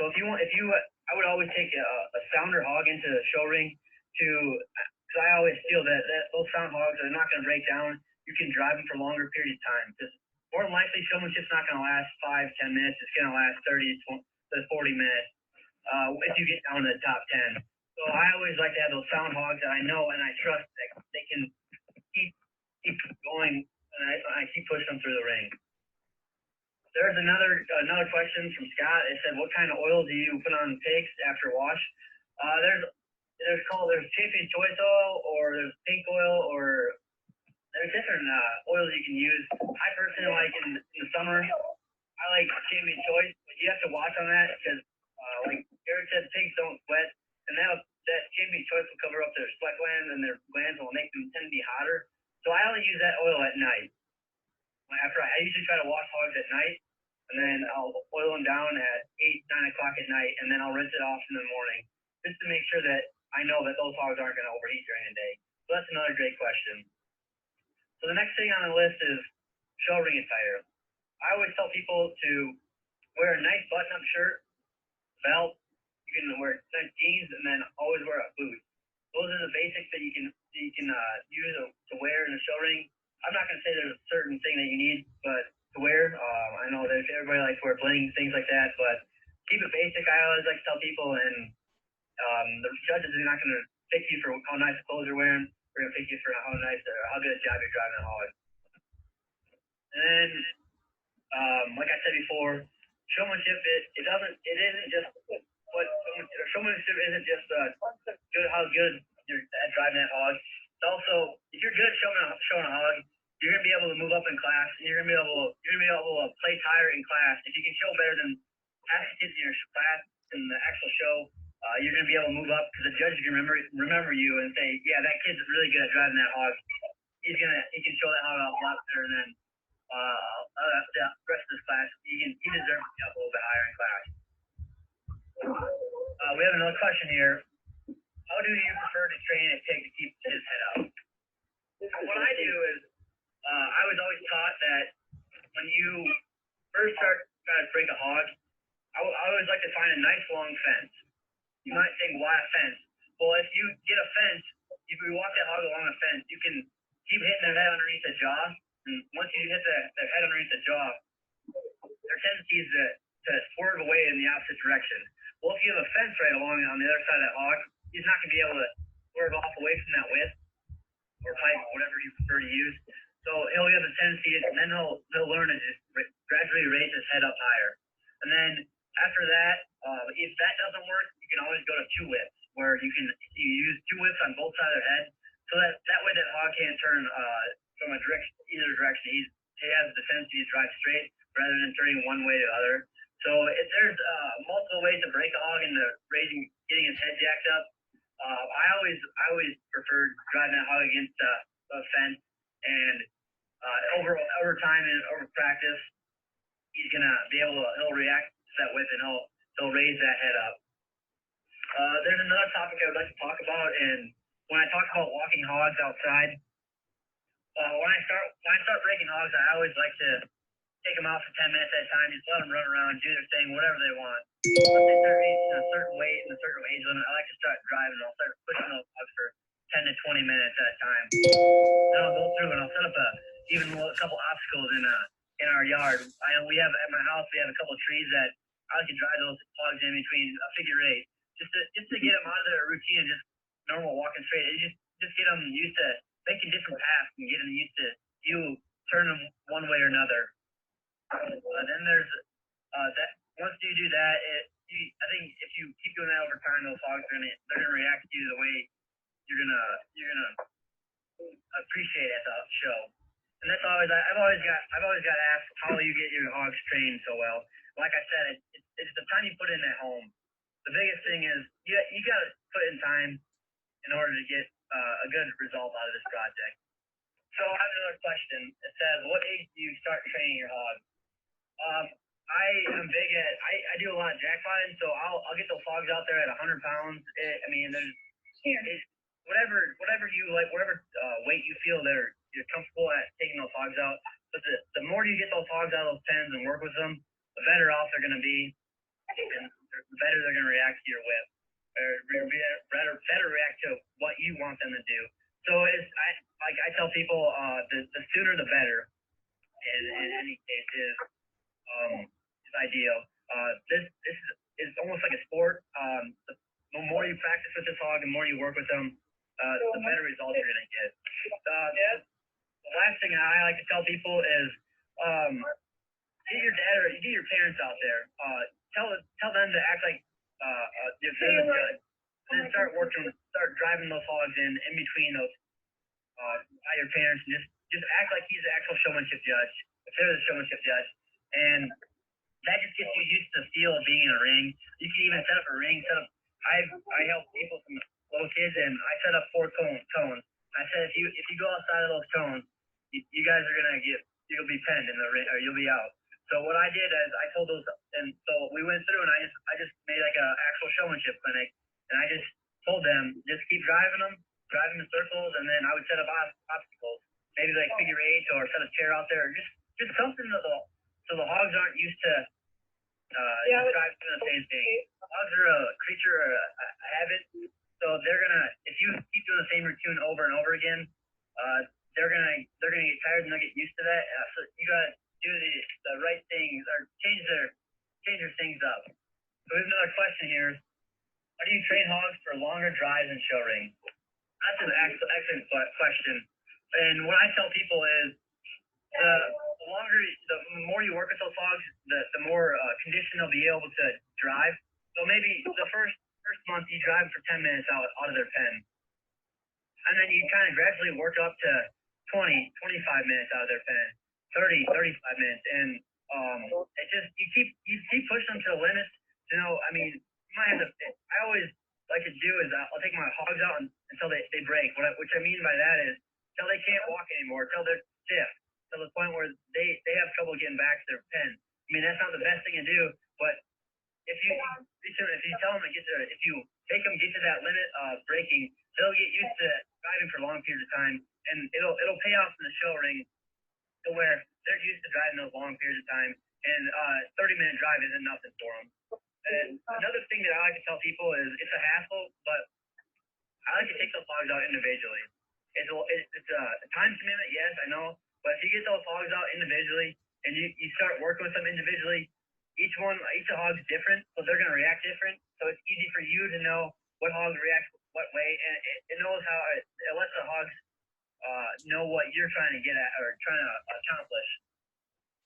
So I would always take a sounder hog into the show ring because I always feel that those sound hogs are not going to break down. You can drive them for longer periods of time. Because more than likely, showmanship's not going to last 5-10 minutes. It's going to last 30 to 40 minutes if you get down to the top 10. So I always like to have those sound hogs that I know and I trust that they can keep going, and I keep pushing them through the ring. There's another question from Scott. It said, what kind of oil do you put on pigs after wash? There's champion choice oil, or there's pink oil, or there's different oils you can use. I personally like in the summer, I like champion choice, but you have to watch on that because, like Eric said, pigs don't sweat, and that champion choice will cover up their sweat glands, and their glands will make them tend to be hotter. So I only use that oil at night. I usually try to wash hogs at night, and then I'll oil them down at 8-9 o'clock at night, and then I'll rinse it off in the morning, just to make sure that I know that those hogs aren't going to overheat during the day. So that's another great question. So the next thing on the list is show ring attire. I always tell people to wear a nice button-up shirt, belt. You can wear nice jeans, and then always wear a boot. Those are the basics that you can use to wear in the show ring. I'm not going to say there's a certain thing that you need, but to wear. I know that everybody likes to wear bling, things like that, but keep it basic. I always like to tell people, and the judges are not going to pick you for how nice clothes you're wearing. We're going to pick you for how good a job you're driving the hog. And then, like I said before, showmanship showmanship isn't just how good you're at driving that hog. It's also, if you're good at showing a hog, you're gonna be able to move up in class, and you're gonna be able to play higher in class. If you can show better than half the kids in your class in the actual show, you're gonna be able to move up because the judges can remember you and say, yeah, that kid's really good at driving that hog. He can show that hog off a lot better than the rest of this class. He deserves to be up a little bit higher in class. We have another question here. How do you prefer to train a pig to keep his head up? What I do is, I was always taught that when you first start trying to break a hog, I always like to find a nice long fence. You might think, why a fence? Well, if you get a fence, if you walk that hog along a fence, you can keep hitting their head underneath the jaw, and once you hit their head underneath the jaw, their tendency is to swerve away in the opposite direction. Well, if you have a fence right along on the other side of that hog, he's not going to be able to swerve off away from that whip or pipe, whatever you prefer to use. So he'll have a tendency, and then he'll learn to just gradually raise his head up higher. And then after that, if that doesn't work, you can always go to two whips, where you use two whips on both sides of their head, so that way that hog can't turn from either direction. He has the tendency to drive straight rather than turning one way or the other. So if there's multiple ways to break a hog into getting his head jacked up, I always prefer driving that hog against a fence, and over time and over practice, he's gonna be he'll react to that whip, and he'll raise that head up. There's another topic I would like to talk about, and when I talk about walking hogs outside, when I start breaking hogs, I always like to take them out for 10 minutes at a time, just let them run around, do their thing, whatever they want. Once they start reaching a certain weight and a certain age limit, I like to start driving. I'll start pushing those hogs for 10 to 20 minutes at a time. Then I'll go through and I'll set up a couple obstacles in our yard. I know at my house, we have a couple of trees that I like to drive those hogs in between a figure eight, just to get them out of their routine and just normal walking straight. Just get them used to making different paths and get them used to you turn them one way or another. Then there's that. Once you do that, I think if you keep doing that over time, those hogs they're gonna react to you the way you're gonna appreciate at the show. And that's I've always got asked, how do you get your hogs trained so well? Like I said, it's the time you put in at home. The biggest thing is you got to put in time in order to get a good result out of this project. So I have another question. It says, what age do you start training your hogs? I am big at, I do a lot of jackpotting, so I'll get those hogs out there at 100 pounds. Whatever you like, whatever weight you feel you're comfortable at taking those hogs out. But the more you get those hogs out of those pens and work with them, the better off they're going to be, and the better they're going to react to your whip, or better react to what you want them to do. So I tell people, the sooner the better. In any case, is ideal. This is almost like a sport. The more you practice with this hog, the more you work with them, the better results you're going to get. The last thing I like to tell people is get your dad or get your parents out there. Tell them to act like they're good, and then start driving those hogs in between those by your parents, and just act like he's the actual showmanship judge. If they're the showmanship judge, and that just gets you used to the feel of being in a ring. You can even set up a ring. I help people from little kids, and I set up 4 cones. I said if you go outside of those cones, you guys are you'll be penned in the ring, or you'll be out. So what I did is I told those, and so we went through, and I just made like a actual showmanship clinic, and I just told them just keep driving in circles, and then I would set up obstacles, maybe like figure eight, or set a chair out there, or just something so the hogs aren't used to driving the same thing. Hogs are a creature, a habit, so they're gonna, if you keep doing the same routine over and over again, they're gonna get tired and they'll get used to that. So you gotta do the right things, or change their things up. So we have another question here. How do you train hogs for longer drives and show ring? That's an excellent question. And what I tell people is the more you work with those hogs, the more condition they'll be able to drive. So maybe the first month you drive for 10 minutes out of their pen, and then you kind of gradually work up to 20, 25 minutes out of their pen, 30, 35 minutes, and it just you keep pushing them to the limits. I mean, you might have to. I always like to do is I'll take my hogs out until they break. Which I mean by that is until they can't walk anymore, until they're stiff, to the point where they have trouble getting back to their pen. I mean, that's not the best thing to do, but if you tell them to if you make them get to that limit of braking, they'll get used to driving for long periods of time, and it'll pay off in the show ring to where they're used to driving those long periods of time, and 30-minute drive isn't nothing for them. And another thing that I like to tell people is it's a hassle, but I like to take those hogs out individually. It's a time commitment, yes, I know, but if you get those hogs out individually and you start working with them individually, each hog's different, so they're going to react different. So it's easy for you to know what hog reacts what way, and it knows how it lets the hogs know what you're trying to get at or trying to accomplish.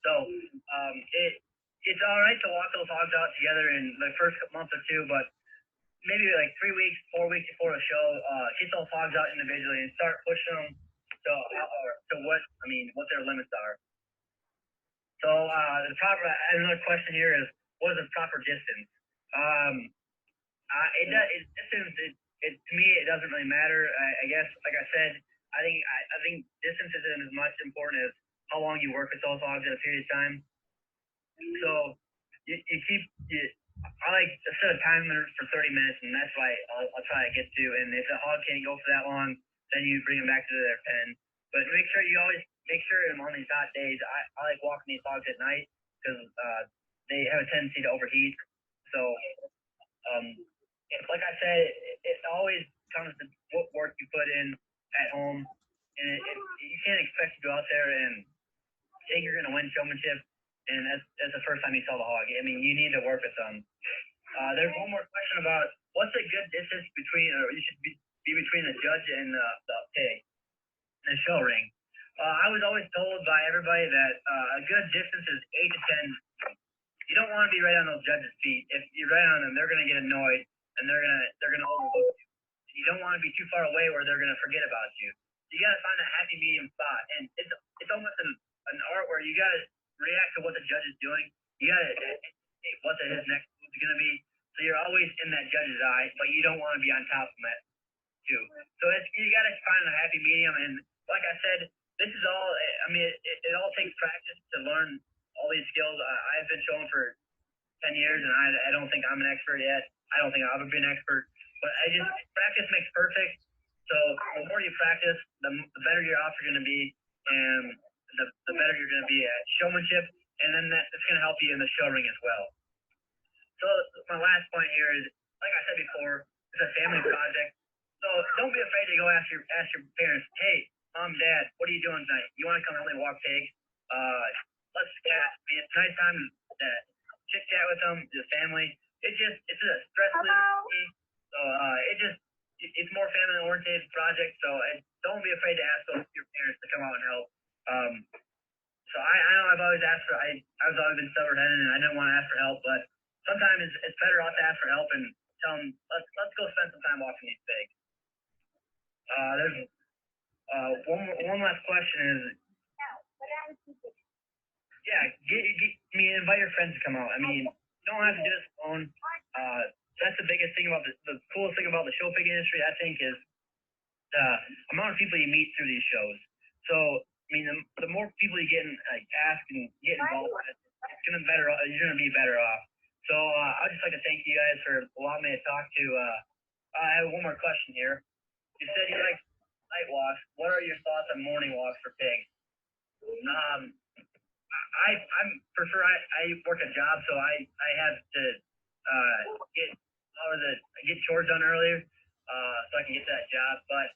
So it's all right to walk those hogs out together in the first month or two, but maybe like 3 weeks, 4 weeks before the show, get those hogs out individually and start pushing them to what their limits are. So another question here is, what is the proper distance? To me, it doesn't really matter. I guess, like I said, I think distance isn't as much important as how long you work with those hogs in a period of time. So I like to set a time limit for 30 minutes, and that's why I'll try to get to. And if the hog can't go for that long, then you bring them back to their pen. But make sure on these hot days, I like walking these hogs at night because they have a tendency to overheat. So, like I said, it always comes to what work you put in at home, and you can't expect to go out there and think you're going to win showmanship, and that's the first time you saw the hog. I mean, you need to work with them. There's one more question about what's a good distance between the judge and the pig in the show ring. I was always told by everybody that a good distance is 8 to 10. You don't want to be right on those judges' feet. If you're right on them, they're going to get annoyed and they're going to overlook you. You don't want to be too far away where they're going to forget about you. You got to find a happy medium spot, and it's almost an art where you got to react to what the judge is doing. You got to what his next move is going to be. So you're always in that judge's eye, but you don't want to be on top of it too. So you got to find a happy medium, and like I said, this is all. I mean, it all takes practice to learn all these skills. I've been showing for 10 years, and I don't think I'm an expert yet. I don't think I'll ever be an expert, but practice makes perfect. So the more you practice, the better your ops are going to be, and the better you're going to be at showmanship, and then that's going to help you in the show ring as well. So my last point here is, like I said before, it's a family project. So don't be afraid to go ask your parents, hey, Mom, Dad, what are you doing tonight? You want to come help me walk pigs? Let's chat. I mean, it's a nice time to chit chat with them, the family. It's a stress-free. So it's more family-oriented project. So don't be afraid to ask your parents to come out and help. So I know I've always asked for. I've always been stubborn-headed, and I didn't want to ask for help. But sometimes it's better off to ask for help and tell them, let's go spend some time walking these pigs. There's one last question is. Yeah, invite your friends to come out. I mean, you don't have to do this alone. That's the biggest thing about the coolest thing about the show pig industry, I think, is the amount of people you meet through these shows. So, I mean, the more people you get ask and get involved with, you're gonna be better off. So, I'd just like to thank you guys for allowing me to talk to. I have one more question here. You said you like night walks. What are your thoughts on morning walks for pigs? I work a job, so I have to get chores done earlier, so I can get to that job. But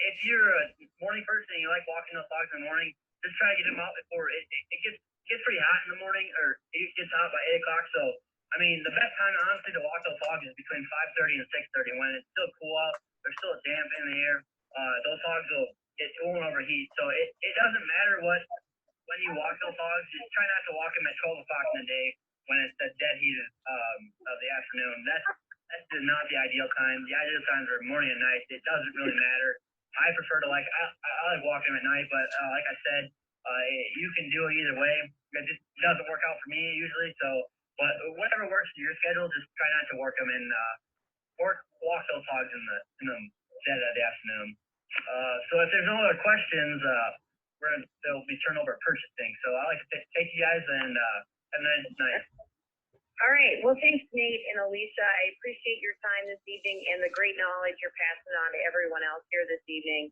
if you're a morning person and you like walking those dogs in the morning, just try to get them out before it gets pretty hot in the morning, or it gets hot by 8 o'clock. So I mean, the best time honestly to walk those hogs is between 5:30 and 6:30 when it's still cool out. There's still damp in the air. Those hogs won't overheat. So it doesn't matter when you walk those hogs. Just try not to walk them at 12 o'clock in the day when it's the dead heat of the afternoon. That's not the ideal time. The ideal times are morning and night. It doesn't really matter. I prefer to I like walking them at night, but like I said, you can do it either way. It just doesn't work out for me usually. So, but whatever works for your schedule, just try not to work them in walk those hogs in the dead of the afternoon. So if there's no other questions, they'll be turned over purchasing. So I'd like to thank you guys and have a nice night. All right. Well, thanks, Nate and Alicia. I appreciate your time this evening and the great knowledge you're passing on to everyone else here this evening.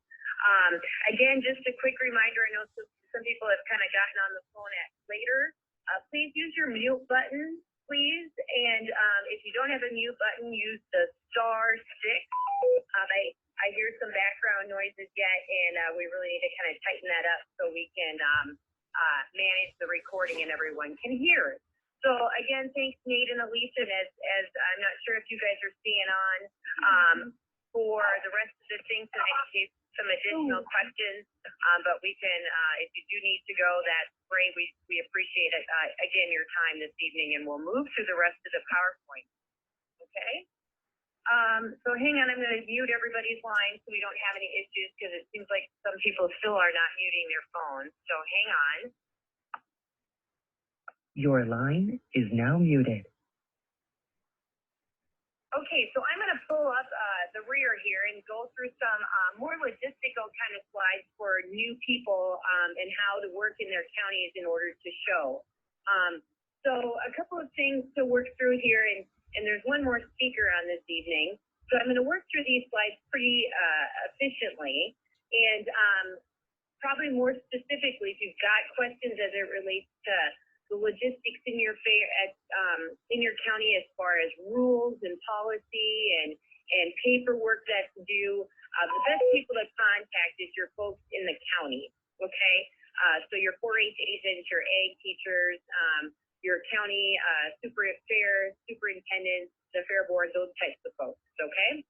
Again, just a quick reminder. I know some people have kind of gotten on the phone later. Please use your mute button, please. And if you don't have a mute button, use the *6. I hear some background noises yet, and we really need to kind of tighten that up so we can manage the recording and everyone can hear. So again, thanks Nate and Alicia. And as I'm not sure if you guys are staying on for the rest of the thing tonight in case some additional questions, but we can, if you do need to go, that's great. We appreciate it. Again, your time this evening, and we'll move through the rest of the PowerPoint. Okay. So hang on, I'm going to mute everybody's line so we don't have any issues because it seems like some people still are not muting their phones. So hang on. Your line is now muted. Okay, so I'm going to pull up the rear here and go through some more logistical kind of slides for new people and how to work in their counties in order to show. So a couple of things to work through here, and there's one more speaker on this evening. So I'm going to work through these slides pretty efficiently, and probably more specifically, if you've got questions as it relates to the logistics in your in your county as far as rules and policy and paperwork that's due, the best people to contact is your folks in the county. Okay, so your 4-H agents, your ag teachers, your county superintendents, the fair board, those types of folks. Okay,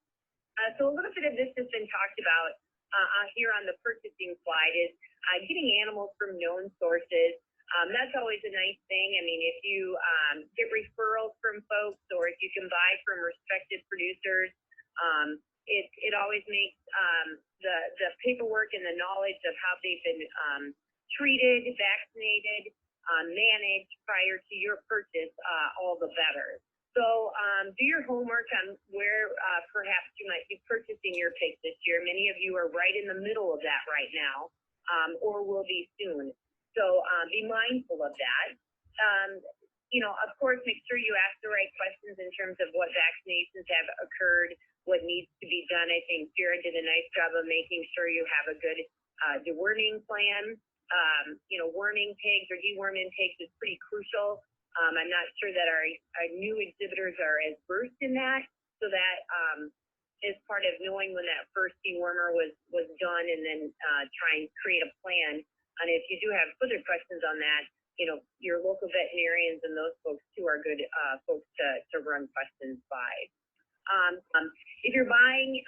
so a little bit of this has been talked about here on the purchasing slide is getting animals from known sources. That's always a nice thing. I mean, if you get referrals from folks or if you can buy from respected producers, it always makes the paperwork and the knowledge of how they've been treated, vaccinated, managed prior to your purchase all the better. So do your homework on where perhaps you might be purchasing your pigs this year. Many of you are right in the middle of that right now, or will be soon. So be mindful of that. Of course, make sure you ask the right questions in terms of what vaccinations have occurred, what needs to be done. I think Jared did a nice job of making sure you have a good deworming plan. Worming pigs or deworm intakes is pretty crucial. I'm not sure that our new exhibitors are as versed in that, so that is part of knowing when that first dewormer was done, and then try and create a plan. And if you do have further questions on that, your local veterinarians and those folks too are good folks to run questions by. If you're buying,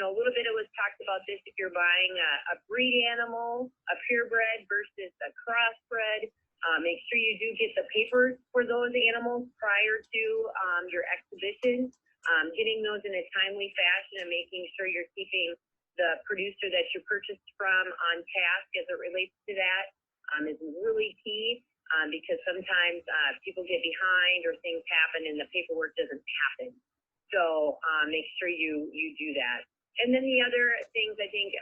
a little bit it was talked about this, if you're buying a breed animal, a purebred versus a crossbred, make sure you do get the papers for those animals prior to your exhibition. Getting those in a timely fashion and making sure you're keeping the producer that you purchased from on task as it relates to that is really key because sometimes people get behind or things happen and the paperwork doesn't happen. So make sure you do that. And then the other things, I think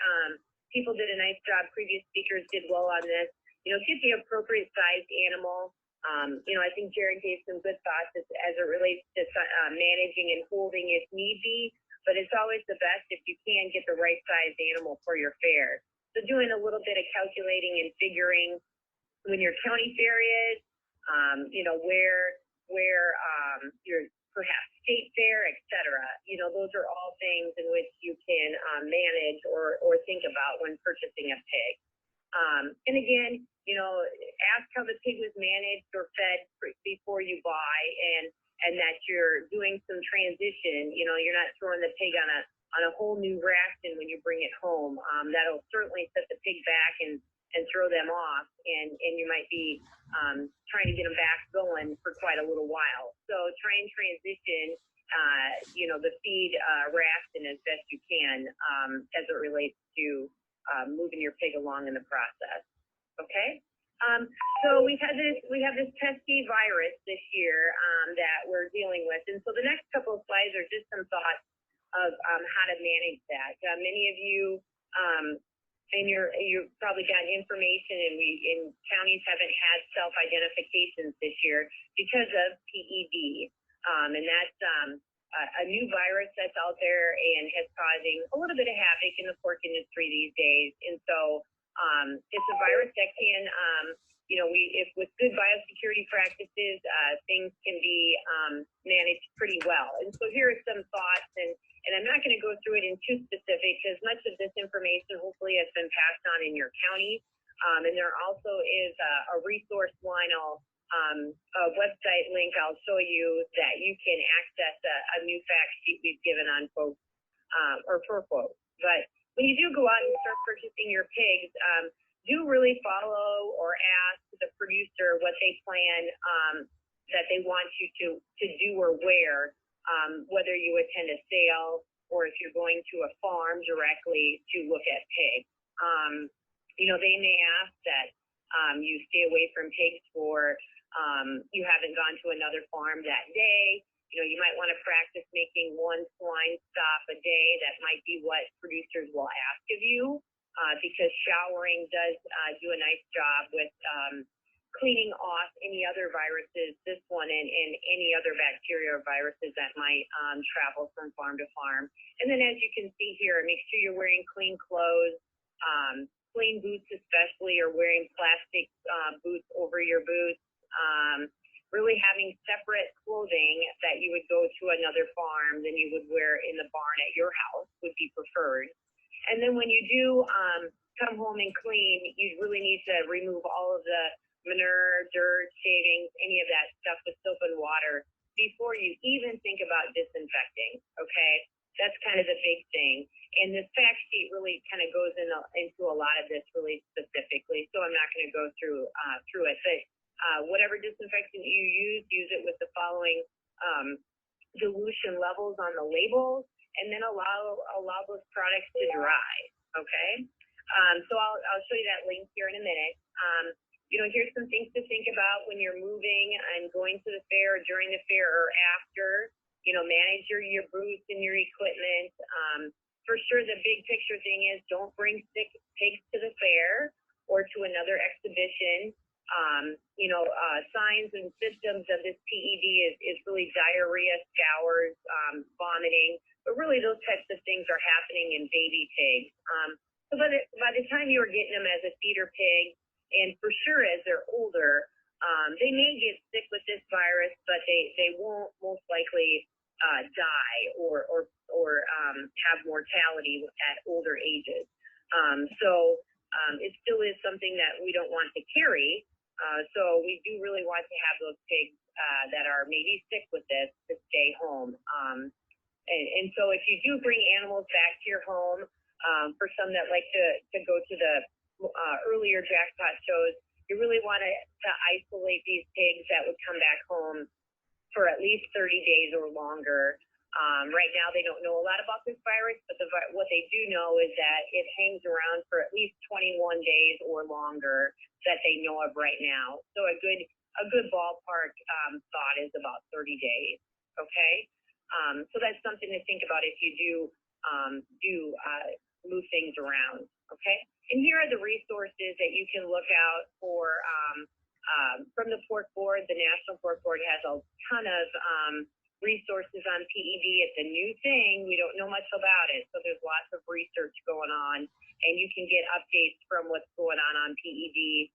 people did a nice job, previous speakers did well on this, get the appropriate sized animal. I think Jared gave some good thoughts as it relates to managing and holding if need be. But it's always the best if you can get the right sized animal for your fair. So doing a little bit of calculating and figuring when your county fair is, where your perhaps state fair, et cetera. Those are all things in which you can manage or think about when purchasing a pig. And again, ask how the pig was managed or fed before you buy, and that you're doing some transition. You're not throwing the pig on a whole new ration when you bring it home. That'll certainly set the pig back and throw them off, and you might be trying to get them back going for quite a little while. So try and transition, the feed ration as best you can as it relates to moving your pig along in the process. Okay. So we have this pesky virus this year that we're dealing with, and so the next couple of slides are just some thoughts of how to manage that. Many of you and you've probably gotten information, and counties haven't had self-identifications this year because of PED, and that's a new virus that's out there and is causing a little bit of havoc in the pork industry these days. And so it's a virus that can, if with good biosecurity practices, things can be managed pretty well. And so here are some thoughts, and I'm not going to go through it in too specific because much of this information hopefully has been passed on in your county. And there also is a resource line, a website link I'll show you that you can access a new fact sheet we've given on folks or per quote. But when you do go out and start purchasing your pigs, do really follow or ask the producer what they plan that they want you to do or wear. Whether you attend a sale or if you're going to a farm directly to look at pigs. They may ask that you stay away from pigs for you haven't gone to another farm that day. You might want to practice making one swine stop a day. That might be what producers will ask of you because showering does do a nice job with cleaning off any other viruses, this one and any other bacteria or viruses that might travel from farm to farm. And then as you can see here, make sure you're wearing clean clothes, clean boots especially, or wearing plastic boots over your boots. Really having separate clothing that you would go to another farm than you would wear in the barn at your house would be preferred. And then when you do come home and clean, you really need to remove all of the manure, dirt, shavings, any of that stuff with soap and water before you even think about disinfecting, okay? That's kind of the big thing. And this fact sheet really kind of goes into a lot of this really specifically, so I'm not going to go through it. But whatever disinfectant you use it with the following dilution levels on the labels, and then allow those products to dry, okay? So I'll show you that link here in a minute. Here's some things to think about when you're moving and going to the fair, or during the fair, or after. Manage your booths and your equipment. For sure, the big picture thing is don't bring sick pigs to the fair or to another exhibition. Signs and symptoms of this PED is really diarrhea, scours, vomiting, but really those types of things are happening in baby pigs. So by the time you are getting them as a feeder pig, and for sure as they're older, they may get sick with this virus, but they won't most likely die or have mortality at older ages. So it still is something that we don't want to carry. So we do really want to have those pigs that are maybe sick with this to stay home. And so if you do bring animals back to your home, for some that like to go to the earlier jackpot shows, you really want to isolate these pigs that would come back home for at least 30 days or longer. Right now, they don't know a lot about this virus, but what they do know is that it hangs around for at least 21 days or longer that they know of right now. So a good ballpark thought is about 30 days. Okay, so that's something to think about if you do move things around. Okay, and here are the resources that you can look out for from the Pork Board. The National Pork Board has a ton of resources on PED. It's a new thing. We don't know much about it, so there's lots of research going on, and you can get updates from what's going on PED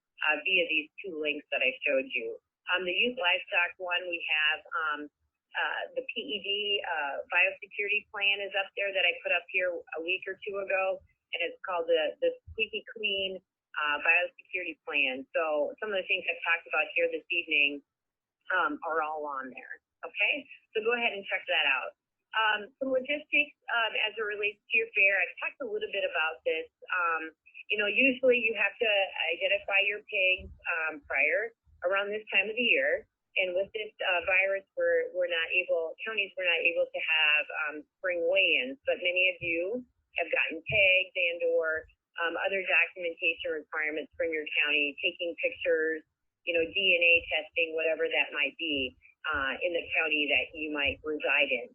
via these two links that I showed you. The Youth Livestock one, we have the PED biosecurity plan is up there that I put up here a week or two ago, and it's called the Squeaky Clean biosecurity plan. So some of the things I've talked about here this evening are all on there. Okay, so go ahead and check that out. Some logistics as it relates to your fair. I've talked a little bit about this. Usually you have to identify your pigs prior around this time of the year. And with this virus, counties were not able to have spring weigh-ins, but many of you have gotten tags and or other documentation requirements from your county, taking pictures, DNA testing, whatever that might be in the county that you might reside in.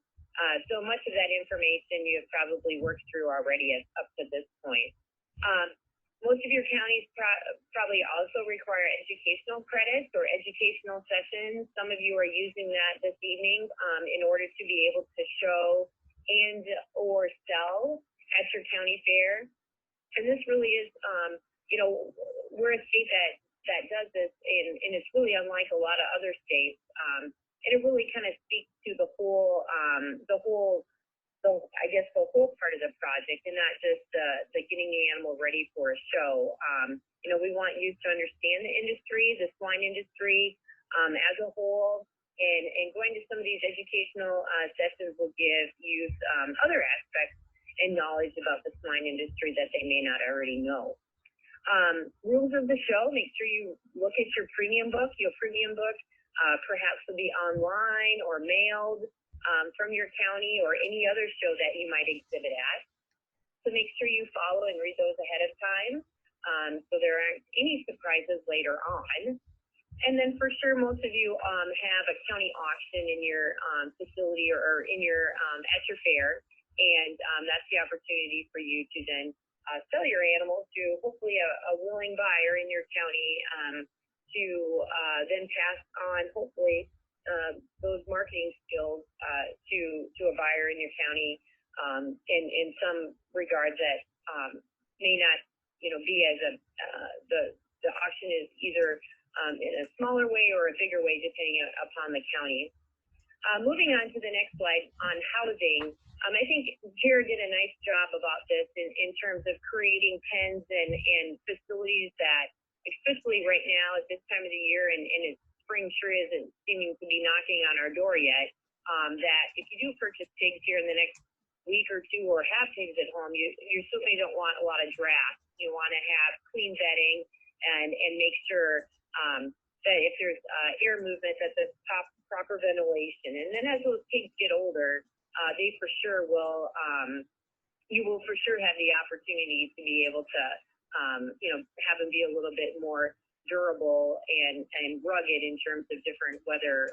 So much of that information you have probably worked through already up to this point. Most of your counties probably also require educational credits or educational sessions. Some of you are using that this evening in order to be able to show and or sell at your county fair. And this really is, we're a state that does this, and it's really unlike a lot of other states. And it really kind of speaks to the whole part of the project, and not just the getting the animal ready for a show. We want you to understand the industry, the swine industry as a whole, and going to some of these educational sessions will give youth other aspects and knowledge about the swine industry that they may not already know. Rules of the show: make sure you look at your premium book. Your premium book perhaps will be online or mailed from your county or any other show that you might exhibit at. So make sure you follow and read those ahead of time so there aren't any surprises later on. And then for sure, most of you have a county auction in your facility or in your at your fair, and that's the opportunity for you to then sell your animals to hopefully a willing buyer in your county to then pass on hopefully those marketing skills to a buyer in your county in some regards that may not be as the auction is either in a smaller way or a bigger way depending upon the county. Moving on to the next slide on housing. I think Jared did a nice job about this in terms of creating pens and facilities that, especially right now at this time of the year, and spring sure isn't seeming to be knocking on our door yet, that if you do purchase pigs here in the next week or two or have pigs at home, you certainly don't want a lot of drafts. You want to have clean bedding and make sure that if there's air movement, that the proper ventilation. And then as those pigs get older, they for sure will, you will for sure have the opportunity to be able to, have them be a little bit more durable and rugged in terms of different weather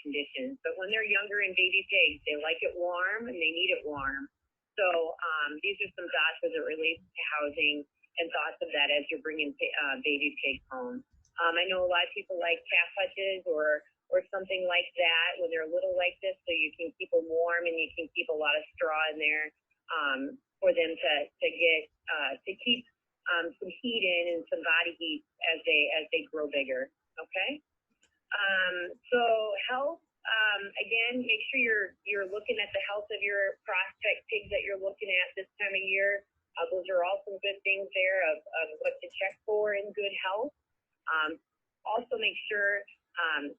conditions. But when they're younger and baby pigs, they like it warm and they need it warm. So these are some thoughts as it relates to housing and thoughts of that as you're bringing baby pigs home. I know a lot of people like calf hutches or something like that when they're little like this, so you can keep them warm and you can keep a lot of straw in there for them to keep some heat in and some body heat as they grow bigger. Okay. So health. Again, make sure you're looking at the health of your prospect pigs that you're looking at this time of year. Those are all some good things there of what to check for in good health. Also make sure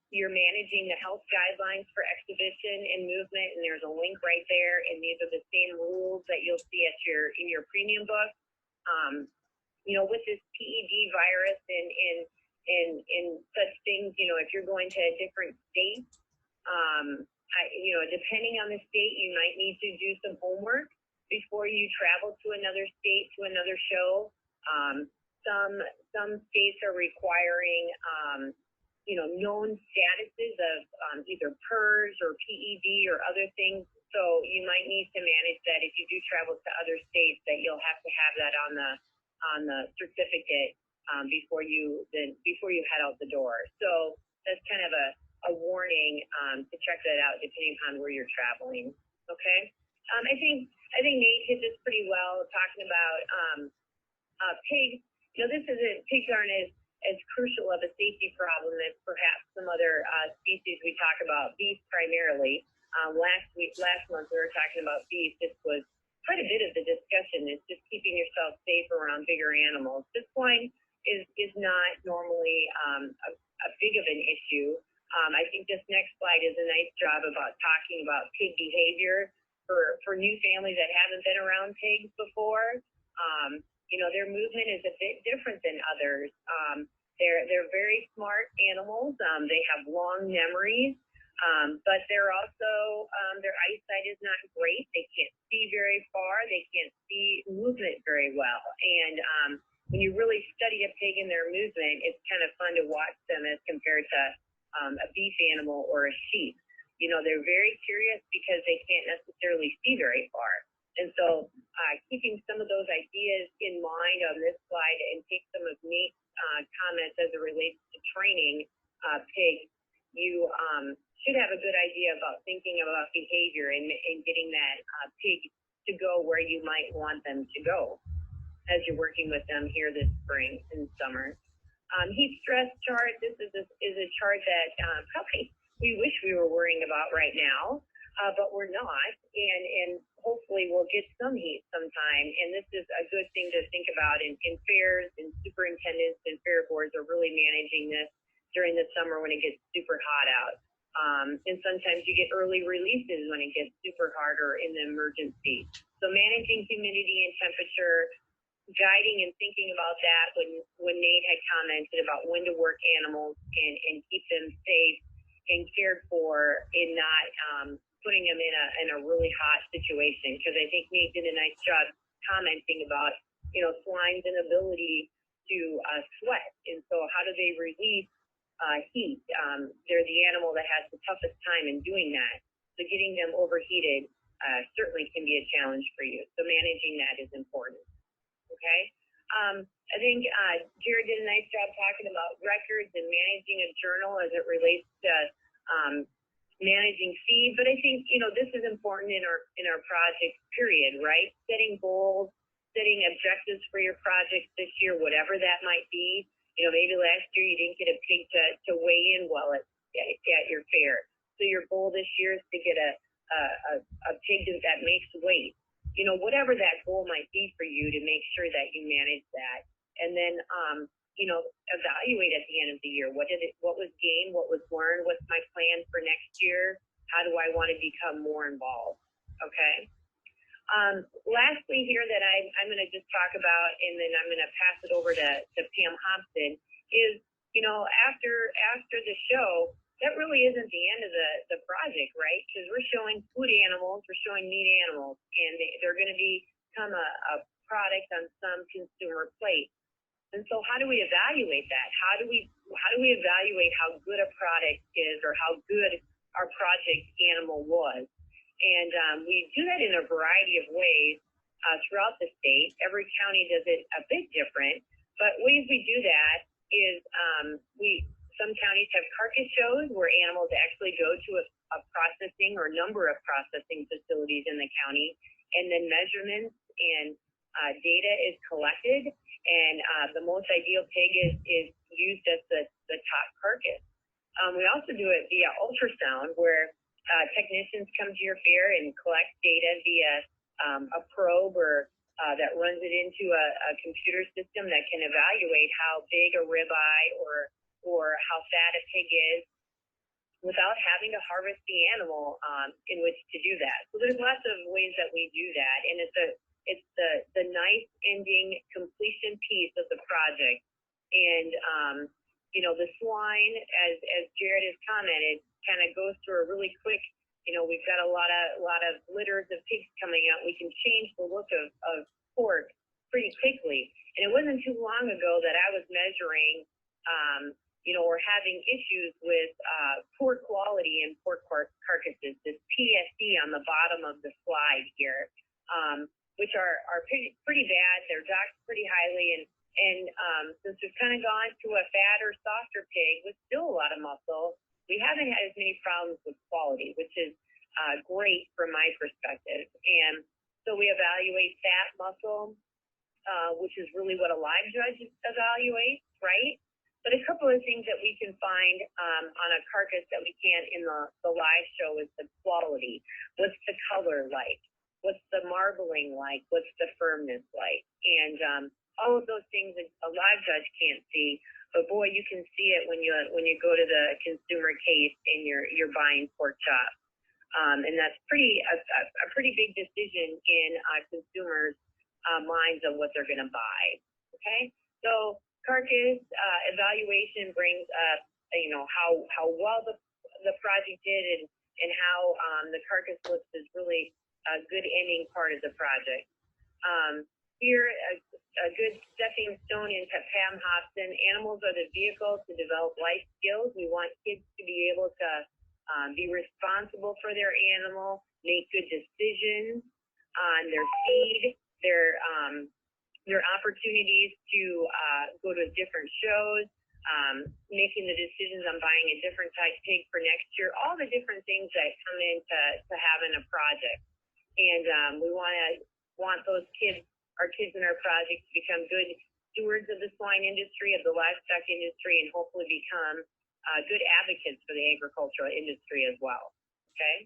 you're managing the health guidelines for exhibition and movement, and there's a link right there, and these are the same rules that you'll see in your premium book. With this PED virus and such things, if you're going to different states, depending on the state, you might need to do some homework before you travel to another state, to another show. Some states are requiring, known statuses of either PERS or PED or other things. So you might need to manage that if you do travel to other states, that you'll have to have that on the certificate before you head out the door. So that's kind of a warning to check that out depending upon where you're traveling. Okay. I think Nate hit this pretty well talking about pigs. Pigs aren't as crucial of a safety problem as perhaps some other species we talk about. Beef primarily. Last month we were talking about beef. This was quite a bit of the discussion. It's just keeping yourself safe around bigger animals. This swine is not normally a big of an issue. I think this next slide is a nice job about talking about pig behavior for new families that haven't been around pigs before. Their movement is a bit different than others. They're very smart animals. They have long memories, but they're also their eyesight is not great. They can't see very far. They can't see movement very well. And when you really study a pig and their movement, it's kind of fun to watch them as compared to a beef animal or a sheep. They're very curious because they can't necessarily see very far. And so keeping some of those ideas in mind on this slide and take some of Nate's comments as it relates to training pigs, you should have a good idea about thinking about behavior and getting that pig to go where you might want them to go as you're working with them here this spring and summer. Heat stress chart, this is a chart that probably we wish we were worrying about right now, but we're not, and hopefully we'll get some heat sometime, and this is a good thing to think about in fairs, and superintendents and fair boards are really managing this during the summer when it gets super hot out. And sometimes you get early releases when it gets super hot or in the emergency. So managing humidity and temperature, guiding and thinking about that when Nate had commented about when to work animals and keep them safe and cared for and not putting them in a really hot situation. Because I think Nate did a nice job commenting about, swine's inability to sweat. And so how do they release heat? They're the animal that has the toughest time in doing that. So getting them overheated certainly can be a challenge for you. So managing that is important. Okay. I think Jared did a nice job talking about records and managing a journal as it relates to managing feed. But I think, this is important in our project period, right? Setting goals, setting objectives for your project this year, whatever that might be. Maybe last year you didn't get a pig to weigh in well at your fair. So your goal this year is to get a pig that makes weight. Whatever that goal might be for you, to make sure that you manage that. And then, evaluate at the end of the year. What was gained? What was learned? What's my plan for next year? How do I want to become more involved? Okay. Lastly here that I'm going to just talk about, and then I'm going to pass it over to Pam Hobson, is, after the show, that really isn't the end of the project, right? Because we're showing food animals, we're showing meat animals, and they're going to become a product on some consumer plate. And so how do we evaluate that? How do we evaluate how good a product is, or how good our project animal was? And we do that in a variety of ways throughout the state. Every county does it a bit different, but ways we do that is some counties have carcass shows where animals actually go to a processing or number of processing facilities in the county, and then measurements and data is collected, and the most ideal pig is used as the top carcass. We also do it via ultrasound, where technicians come to your fair and collect data via a probe or that runs it into a computer system that can evaluate how big a ribeye or how fat a pig is, without having to harvest the animal in which to do that. So there's lots of ways that we do that, and it's the nice ending completion piece of the project. And the swine, as Jared has commented, kind of goes through a really quick. We've got a lot of litters of pigs coming out. We can change the look of pork pretty quickly. And it wasn't too long ago that I was measuring, or having issues with poor quality in pork carcasses. This PSC on the bottom of the slide here, which are pretty bad. They're docked pretty highly, and since we've kind of gone to a fatter, softer pig with still a lot of muscle, we haven't had as many problems with quality, which is great from my perspective. And so we evaluate fat, muscle, which is really what a live judge evaluates, right? But a couple of things that we can find on a carcass that we can't in the live show is the quality. What's the color like? What's the marbling like? What's the firmness like? And all of those things a live judge can't see, but boy, you can see it when you go to the consumer case and you're buying pork chops. And that's a pretty big decision in consumers' minds of what they're going to buy. Okay, so carcass evaluation brings up, how well the project did and how the carcass looks is really a good ending part of the project. Here, a good stepping stone into Pam Hobson. Animals are the vehicle to develop life skills. We want kids to be able to be responsible for their animal, make good decisions, on their feed, their opportunities to go to different shows, making the decisions on buying a different type pig for next year, all the different things that come into having a project. And we want those kids, our kids in our project, to become good stewards of the swine industry, of the livestock industry, and hopefully become good advocates for the agricultural industry as well. Okay?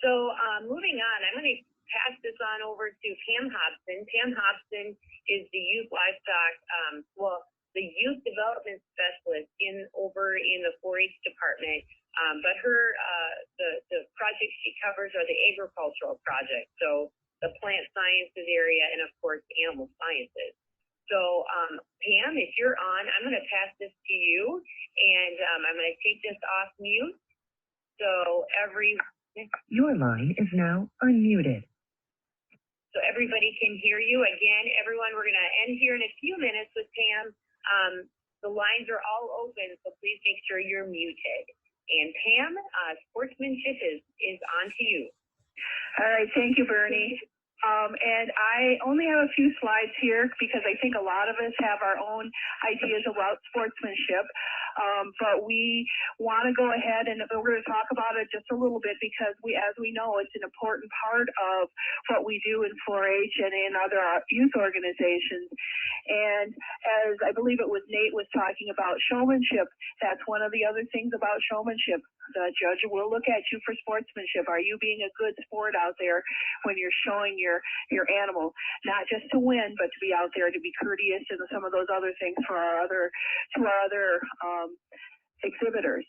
So moving on, I'm going to pass this on over to Pam Hobson. Pam Hobson is the youth livestock, the youth development specialist over in the 4-H department. But the projects she covers are the agricultural projects, so the plant sciences area and of course animal sciences. So Pam, if you're on, I'm going to pass this to you, and I'm going to take this off mute. So your line is now unmuted. So everybody can hear you. Again, everyone, we're going to end here in a few minutes with Pam. The lines are all open, so please make sure you're muted. And Pam, sportsmanship is on to you. All right, thank you, Bernie. And I only have a few slides here because I think a lot of us have our own ideas about sportsmanship. But we want to go ahead and we're going to talk about it just a little bit because as we know, it's an important part of what we do in 4-H and in other youth organizations. And as I believe it was Nate was talking about showmanship, that's one of the other things about showmanship. The judge will look at you for sportsmanship. Are you being a good sport out there when you're showing your animal, not just to win, but to be out there to be courteous and some of those other things for our other exhibitors.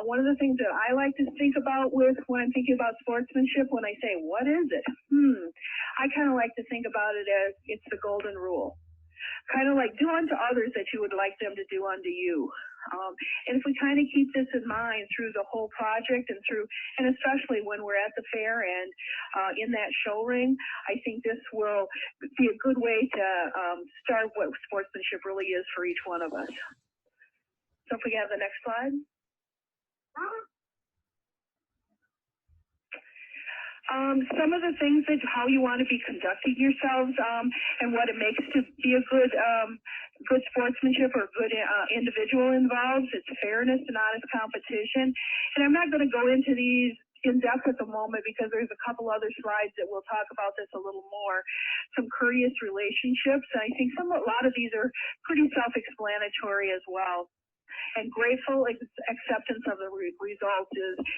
One of the things that I like to think about when I'm thinking about sportsmanship, when I say, what is it? I kind of like to think about it as it's the golden rule. Kind of like do unto others that you would like them to do unto you. And if we kind of keep this in mind through the whole project and especially when we're at the fair and in that show ring, I think this will be a good way to start what sportsmanship really is for each one of us. So if we have the next slide. Some of the things that how you want to be conducting yourselves and what it makes to be a good sportsmanship or good individual involves. It's fairness and honest competition. And I'm not going to go into these in depth at the moment because there's a couple other slides that we'll talk about this a little more. Some courteous relationships. I think a lot of these are pretty self-explanatory as well. And grateful acceptance of the results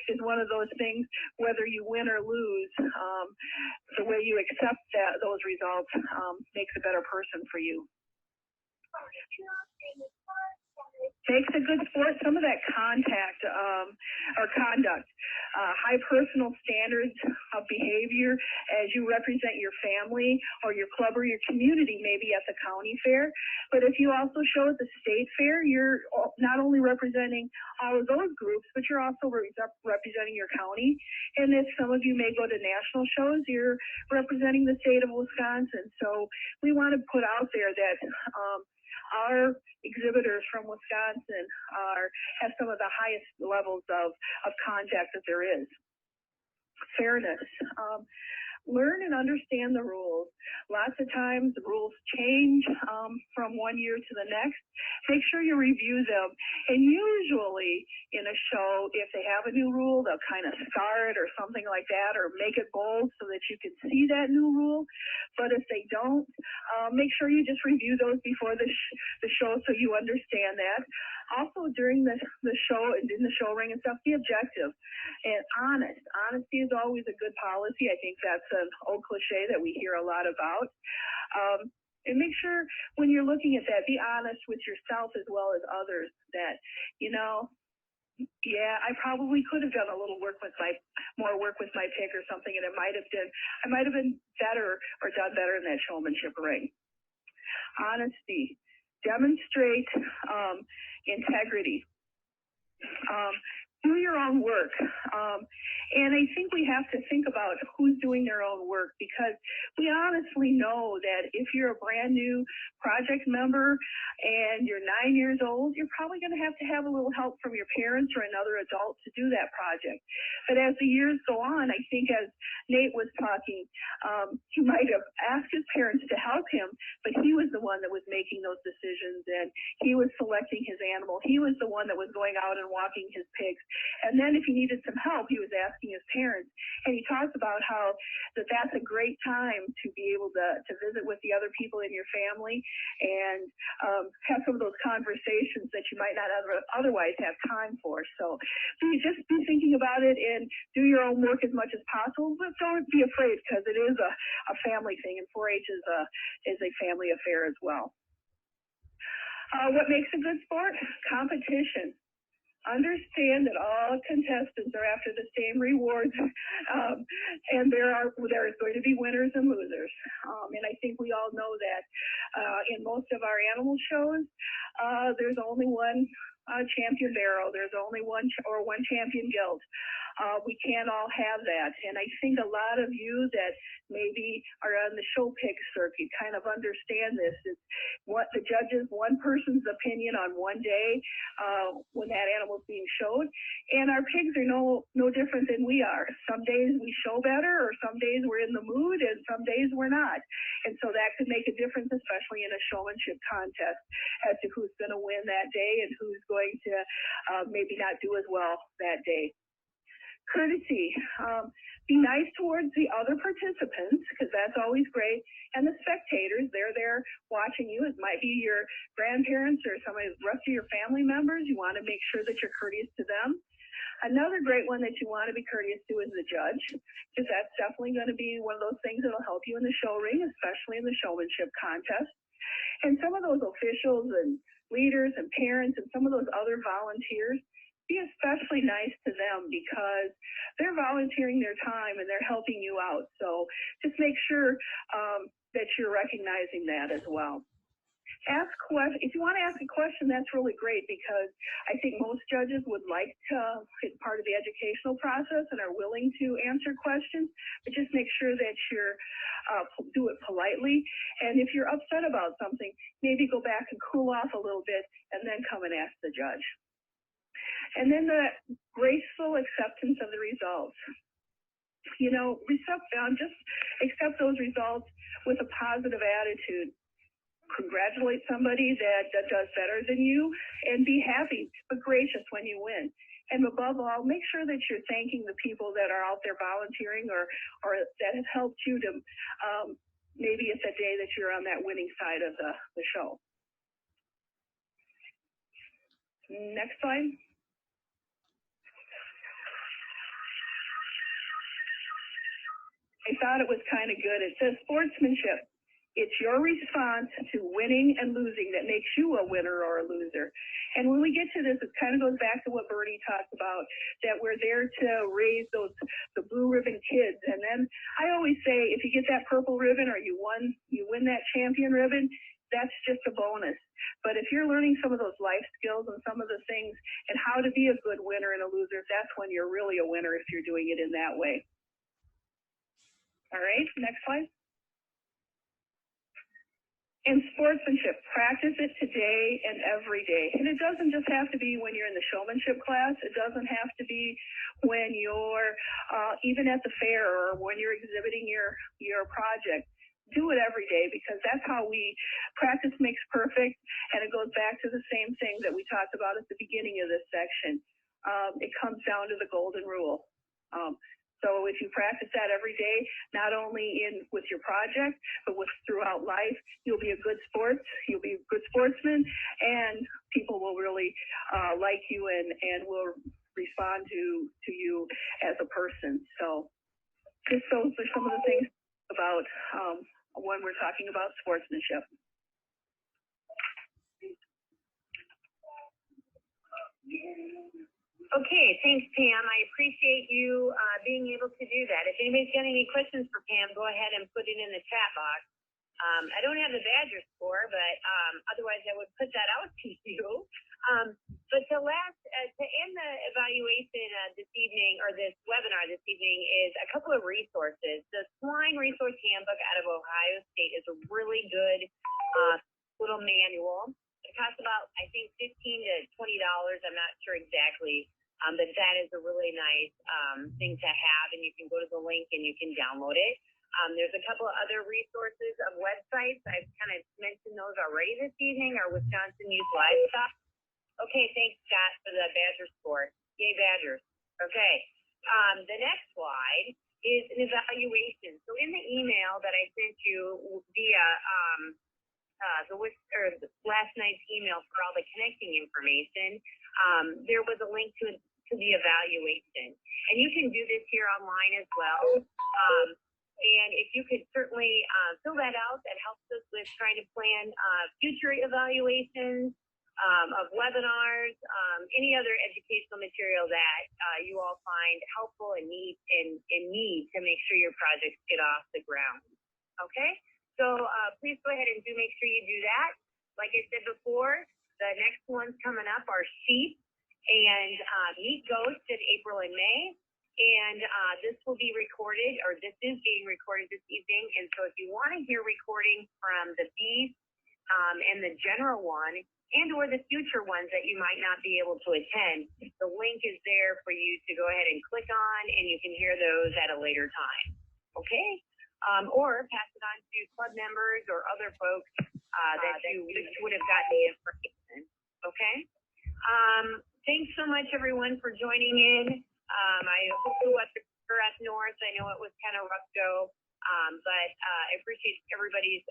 is one of those things, whether you win or lose, the way you accept those results makes a better person for you. Makes a good sport, some of that contact or conduct, high personal standards of behavior as you represent your family or your club or your community, maybe at the county fair. But if you also show at the state fair, you're not only representing all of those groups, but you're also representing your county. And if some of you may go to national shows, you're representing the state of Wisconsin. So we want to put out there that our exhibitors from Wisconsin have some of the highest levels of contact that there is. Fairness. Learn and understand the rules. Lots of times the rules change from one year to the next. Make sure you review them. And usually in a show, if they have a new rule, they'll kind of star it or something like that, or make it bold so that you can see that new rule. But if they don't, make sure you just review those before the show so you understand that. Also during the show and in the show ring and stuff, be objective and honest. Honesty is always a good policy. I think that's an old cliche that we hear a lot about. And make sure when you're looking at that, be honest with yourself as well as others that, I probably could have done a little more work with my pig or something, and I might have been better or done better in that showmanship ring. Honesty. Demonstrate integrity. do your own work. And I think we have to think about who's doing their own work, because we honestly know that if you're a brand new project member and you're 9 years old, you're probably going to have a little help from your parents or another adult to do that project. But as the years go on, I think as Nate was talking, he might have asked his parents to help him, but he was the one that was making those decisions, and he was selecting his animal. He was the one that was going out and walking his pigs. And then if he needed some help, he was asking his parents. And he talked about how that's a great time to be able to visit with the other people in your family and have some of those conversations that you might not otherwise have time for. So just be thinking about it and do your own work as much as possible, but don't be afraid, because it is a family thing, and 4-H is a family affair as well. What makes a good sport? Competition. Understand that all contestants are after the same rewards, and there is going to be winners and losers. And I think we all know that in most of our animal shows, there's only one champion barrel. There's only one champion gilt. We can't all have that. And I think a lot of you that maybe are on the show pig circuit kind of understand this. It's what the judges, one person's opinion on one day when that animal's being showed. And our pigs are no different than we are. Some days we show better, or some days we're in the mood, and some days we're not. And so that could make a difference, especially in a showmanship contest, as to who's going to win that day and who's going to maybe not do as well that day. Courtesy. Be nice towards the other participants, because that's always great. And the spectators, they're there watching you. It might be your grandparents or some of the rest of your family members. You want to make sure that you're courteous to them. Another great one that you want to be courteous to is the judge, because that's definitely going to be one of those things that'll help you in the show ring, especially in the showmanship contest. And some of those officials and leaders and parents and some of those other volunteers, be especially nice to them, because they're volunteering their time and they're helping you out. So just make sure that you're recognizing that as well. If you want to ask a question, that's really great, because I think most judges would like to, it's part of the educational process and are willing to answer questions, but just make sure that you're do it politely. And if you're upset about something, maybe go back and cool off a little bit and then come and ask the judge. And then the graceful acceptance of the results. You know, just accept those results with a positive attitude. Congratulate somebody that does better than you, and be happy but gracious when you win. And above all, make sure that you're thanking the people that are out there volunteering or that have helped you to maybe it's a day that you're on that winning side of the show. Next slide. I thought it was kind of good. It says sportsmanship. It's your response to winning and losing that makes you a winner or a loser. And when we get to this, it kind of goes back to what Bernie talked about, that we're there to raise the blue ribbon kids. And then I always say, if you get that purple ribbon or you win that champion ribbon, that's just a bonus. But if you're learning some of those life skills and some of the things and how to be a good winner and a loser, that's when you're really a winner, if you're doing it in that way. All right, next slide. And sportsmanship, practice it today and every day. And it doesn't just have to be when you're in the showmanship class. It doesn't have to be when you're even at the fair or when you're exhibiting your project. Do it every day, because that's how practice makes perfect. And it goes back to the same thing that we talked about at the beginning of this section. It comes down to the golden rule. So if you practice that every day, not only with your project, but throughout life, you'll be a good sportsman, and people will really like you and will respond to you as a person. So just those are some of the things about when we're talking about sportsmanship. Okay, thanks, Pam. I appreciate you being able to do that. If anybody's got any questions for Pam, go ahead and put it in the chat box. I don't have the Badger score, but otherwise I would put that out to you. But to end the evaluation this evening, or this webinar this evening, is a couple of resources. The Swine Resource Handbook out of Ohio State is a really good little manual. It costs about, I think, $15 to $20. I'm not sure exactly, but that is a really nice thing to have, and you can go to the link and you can download it. There's a couple of other resources of websites. I've kind of mentioned those already this evening, or Wisconsin Youth Livestock. Okay, thanks, Scott, for the Badger score. Yay, Badgers. Okay, the next slide is an evaluation. So in the email that I sent you via last night's email for all the connecting information, there was a link to the evaluation. And you can do this here online as well. And if you could certainly fill that out, that helps us with trying to plan future evaluations of webinars, any other educational material that you all find helpful and need to make sure your projects get off the ground. Okay, so please go ahead and make sure you do that. Like I said before, the next ones coming up are sheep and meat goats in April and May. And this will be recorded, or this is being recorded this evening. And so if you want to hear recordings from the beef and the general one, and or the future ones that you might not be able to attend, the link is there for you to go ahead and click on, and you can hear those at a later time. Okay? Or pass it on to club members or other folks that you would have gotten the information. Okay? Thanks so much, everyone, for joining in. I hope the weather up north. I know it was kind of rough go, but I appreciate everybody's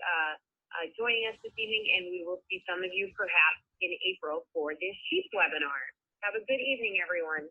joining us this evening, and we will see some of you perhaps in April for this sheep webinar. Have a good evening, everyone.